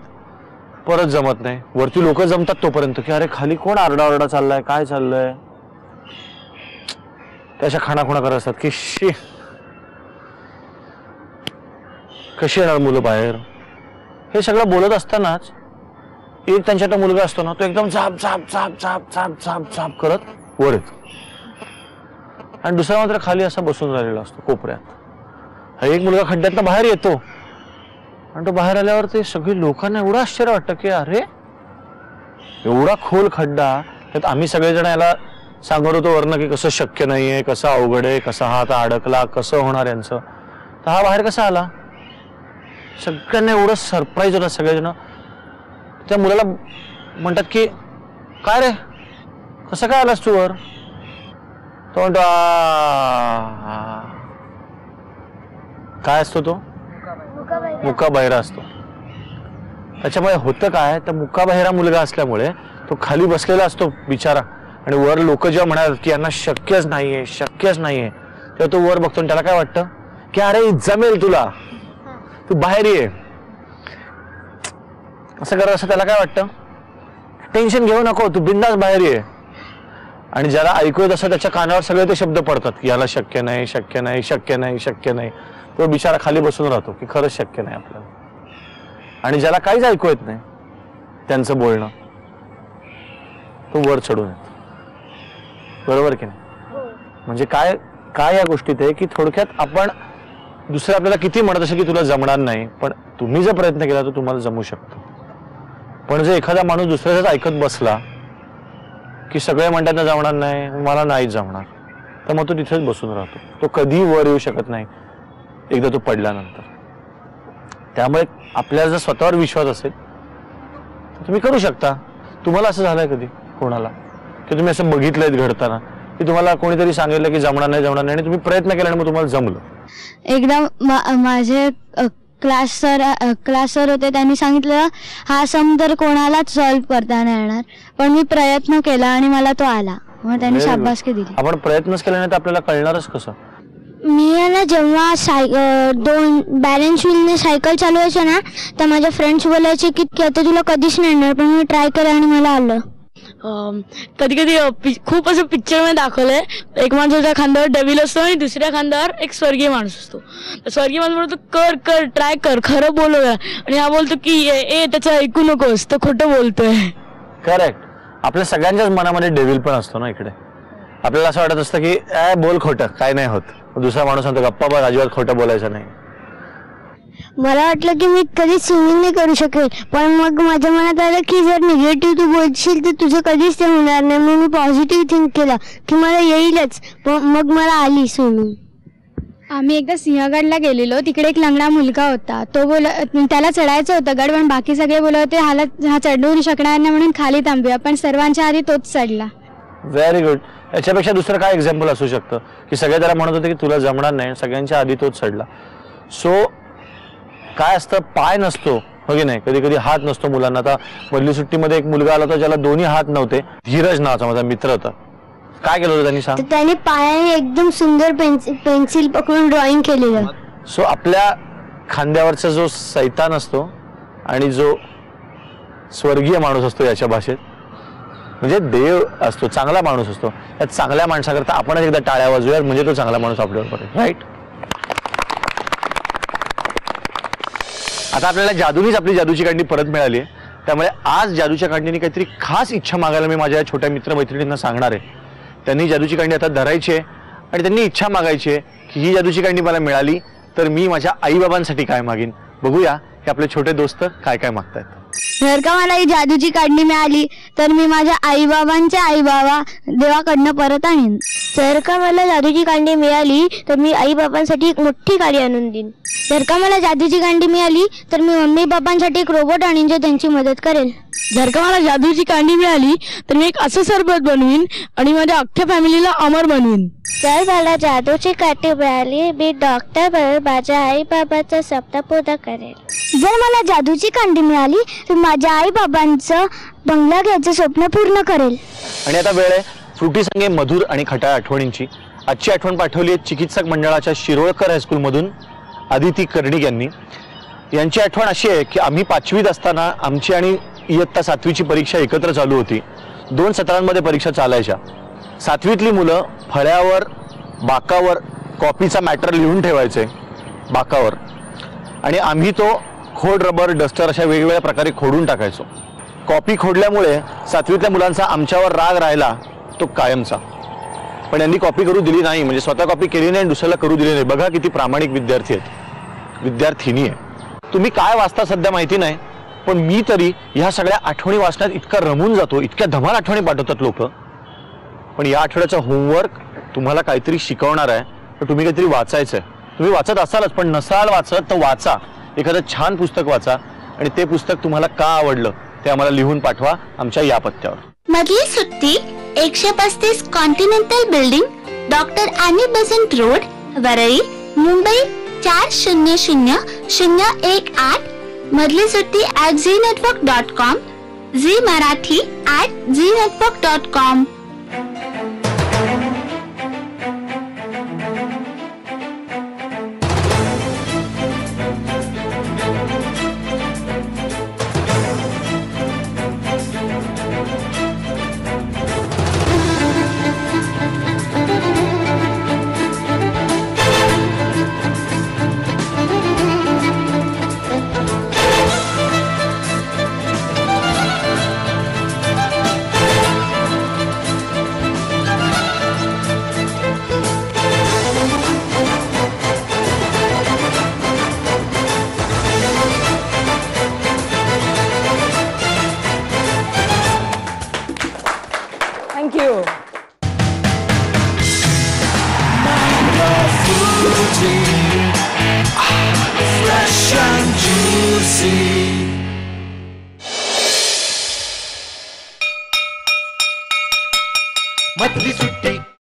परत जमत नाही. वरती लोक जमतात तोपर्यंत की अरे खाली कोण आरडाओरडा चाललाय, काय चाललंय, त्याच्या खाणाखुणा करत असतात की शी कशी येणार मुलं बाहेर. हे सगळं बोलत असतानाच एक त्यांच्यात मुलगा असतो ना, तो एकदम झाप झाप झाप झाप झाप झाप झाप करत वर येतो आणि दुसरा मात्र खाली असा बसून राहिलेला असतो कोपऱ्यात. हा एक मुलगा खड्ड्यातनं बाहेर येतो आणि तो बाहेर आल्यावर ते सगळी लोकांना एवढं आश्चर्य वाटतं की अरे एवढा खोल खड्डा, त्यात आम्ही सगळेजण याला सांगत होतो वरनं की कसं शक्य नाहीये, कसं अवघड आहे, कसा हा आता अडकला, कसं होणार यांचं, तर हा बाहेर कसा आला. सगळ्यांना एवढं सरप्राईज होतं. सगळेजण त्या मुलाला म्हणतात की काय रे, कसं काय आलास तू वर. तो म्हणतो काय असतो तो, मुका बहिरा असतो. त्याच्यामुळे होतं काय, तर मुका बहिरा मुलगा असल्यामुळे तो खाली बसलेला असतो बिचारा आणि वर लोक जेव्हा म्हणाल की यांना शक्यच नाहीये, शक्यच नाहीये, तेव्हा तो वर बघतो आणि त्याला काय वाटतं की अरे जमेल तुला, तू बाहेर ये. असं करत असं त्याला काय वाटतं, टेन्शन घेऊ नको, तू बिंदास बाहेर ये. आणि ज्याला ऐकू येत असं त्याच्या कानावर सगळे ते शब्द पडतात की याला शक्य नाही, शक्य नाही, शक्य नाही, शक्य नाही. तो बिचारा खाली बसून राहतो की खरंच शक्य नाही आपल्याला. आणि ज्याला काहीच ऐकू येत नाही त्यांचं बोलणं, तो वर चढून येतो. बरोबर की नाही. म्हणजे काय काय या गोष्टीत आहे की थोडक्यात आपण दुसरं आपल्याला किती म्हणत असेल की तुला जमणार नाही, पण तुम्ही जर प्रयत्न केला तर तुम्हाला जमू शकतो. पण जर एखादा माणूस दुसऱ्याच ऐकत बसला की सगळे म्हणतात ना जमणार नाही, मला नाहीच जमणार, तर मग तो तिथेच बसून राहतो. तो कधी वर येऊ शकत नाही एकदा तो पडल्यानंतर. त्यामुळे आपल्याला जर स्वतःवर विश्वास असेल तर तुम्ही करू शकता. तुम्हाला असं झालंय कधी कोणाला की तुम्ही असं बघितलंय घडताना की तुम्हाला कोणीतरी सांगितलं की जमणार नाही जमणार नाही आणि तुम्ही प्रयत्न केला आणि मग तुम्हाला जमलं. एकदा माझे क्लास सर होते, त्यांनी सांगितलं हा सम तर कोणालाच सॉल्व्ह करता नाही येणार, पण मी प्रयत्न केला आणि मला तो आला, मग त्यांनी शाबासकी दिली. आपण प्रयत्नच केला नाही तर आपल्याला कळणारच कसं. मी ना जेव्हा दोन बॅलन्स व्हीलने सायकल चालवायचं ना, तर माझ्या फ्रेंड्स बोलायचे की आता तुला कधीच नाही येणार, पण मी ट्राय केलं आणि मला आलं. कधी कधी खूप असं पिक्चर मध्ये दाखवलंय, एक माणसाच्या खांद्यावर डेव्हिल असतो आणि दुसऱ्या खांद्यावर एक स्वर्गीय माणूस असतो. स्वर्गीय माणूस बोलतो कर कर ट्राय कर, खरं बोलूया, आणि हा बोलतो की ए त्याचं ऐकू नकोस, तो खोटं बोलतोय. करेक्ट. आपल्या सगळ्यांच्याच मनामध्ये डेव्हिल पण असतो ना इकडे. आपल्याला असं वाटत असतं की बोल खोटं, काय नाही होत. दुसरा माणूस सांगतो गप्पा बघ, अजिबात खोटं बोलायचं नाही. मला वाटलं की मी कधीच स्विमिंग नाही करू शकेल, पण मग माझ्या मनात आलं की जर निगेटिव्ह तू बोलशील तर तुझं कधीच ते होणार नाही. मग मी पॉझिटिव्ह थिंक केला की मला येईलच, मग मला आली स्विमिंग. आम्ही एकदा सिंहगडला गेलेलो, तिकडे एक लंगडा मुलगा होता, तो त्याला चढायचं होतं गड, पण बाकी सगळे बोलत होते हा चढू शकणार नाही म्हणून खाली थांबूया, पण सर्वांच्या आधी तोच चढला. Very good. याच्यापेक्षा दुसरं काय एक्झाम्पल असू शकतं की सगळे त्याला म्हणत होते की तुला जमणार नाही, सगळ्यांच्या आधी तोच चढला. सो काय असतं, पाय नसतो हो की नाही, कधी कधी हात नसतो मुलांना. आता मधली सुट्टीमध्ये एक मुलगा आला होता ज्याला दोन्ही हात नव्हते, धीरज नावाचा माझा मित्र होता. काय केलं होतं त्यांनी सांग. त्याने पायाने एकदम सुंदर पेन्सिल पकडून ड्रॉइंग केलेलं. सो आपल्या खांद्यावरचा जो सैतान असतो आणि जो स्वर्गीय माणूस असतो याच्या भाषेत, म्हणजे देव असतो, चांगला माणूस असतो, या चांगल्या माणसाकरता आपणच एकदा टाळ्या वाजूया, म्हणजे तो चांगला माणूस आपल्यावर पडेल. राईट. आता आपल्याला जादूनीच आपली जादूची कांडी परत मिळाली आहे, त्यामुळे आज जादूच्या कांडीने काहीतरी खास इच्छा मागायला मी माझ्या छोट्या मित्रमैत्रिणींना सांगणार आहे. त्यांनी जादूची कांडी आता धरायची आहे आणि त्यांनी इच्छा मागायची आहे की ही जादूची कांडी मला मिळाली तर मी माझ्या आईबाबांसाठी काय मागीन. बघूया की आपले छोटे दोस्त काय काय मागतायत. जर का मला ही जादूची कांडी मिळाली तर मी माझ्या आईबाबांचे आईबाबा देवाकडनं परत आणीन. जर का मला जादूची कांडी मिळाली तर मी आईबाबांसाठी एक मोठी गाडी आणून देईन. जर का मला जादूची कांडी मिळाली तर मी मम्मी बाबांसाठी एक रोबोट आणीन जो त्यांची मदत करेल. जर का मला जादूची कांडी मिळाली तर मी एक असं सरबत बनवीन आणि माझ्या अख्ख्या फॅमिलीला अमर बनवीन. जर मला जादूची कांडी मिळाली मी डॉक्टर बनून माझ्या आई बाबांचं स्वप्न पूर्ण करेल. जर मला जादूची कांडी मिळाली तर माझ्या आई बाबांचं बंगला घ्यायचं स्वप्न पूर्ण करेल. आणि आता वेळ आहे फ्रुटी संगे मधुर आणि खटाळ आठवणींची आजची आठवण पाठवली आहे चिकित्सक मंडळाच्या शिरोळकर हायस्कूलमधून आदिती कर्णिक यांनी. यांची आठवण अशी आहे की आम्ही 5वीत असताना आमची आणि इयत्ता 7वीची परीक्षा एकत्र चालू होती. 2 सत्रांमध्ये परीक्षा चालायच्या. 7वीतली मुलं फळ्यावर बाकावर कॉपीचा मॅटर लिहून ठेवायचे बाकावर आणि आम्ही तो खोड, रबर, डस्टर अशा वेगवेगळ्या प्रकारे खोडून टाकायचो. कॉपी खोडल्यामुळे 7वीतल्या मुलांचा आमच्यावर राग राहिला तो कायमचा. पण यांनी कॉपी करू दिली नाही, म्हणजे स्वतः कॉपी केली नाही आणि दुसऱ्याला करू दिली नाही. बघा किती प्रामाणिक विद्यार्थी आहेत, विद्यार्थिनी आहे. तुम्ही काय वाचता सध्या माहिती नाही, पण मी तरी ह्या सगळ्या आठवणी वाचण्यात इतका रमून जातो, इतक्या धमाल आठवणी पाठवतात लोक. पण या आठवड्याचा होमवर्क तुम्हाला काहीतरी शिकवणार आहे, तर तुम्ही काहीतरी वाचायचंय. तुम्ही वाचत असालच, पण नसाल वाचत तर वाचा. एखादं छान पुस्तक वाचा आणि ते पुस्तक तुम्हाला का आवडलं ते आम्हाला लिहून पाठवा आमच्या या पत्त्यावर. मधली सुट्टी 135 continental building, doctor Annie Besant road, Worli, Mumbai 400018. मधली सुट्टी @ZNetwork.com, Zee Marathi @ZNetwork.com. Thank you. Fresh and juicy. मधली सुट्टी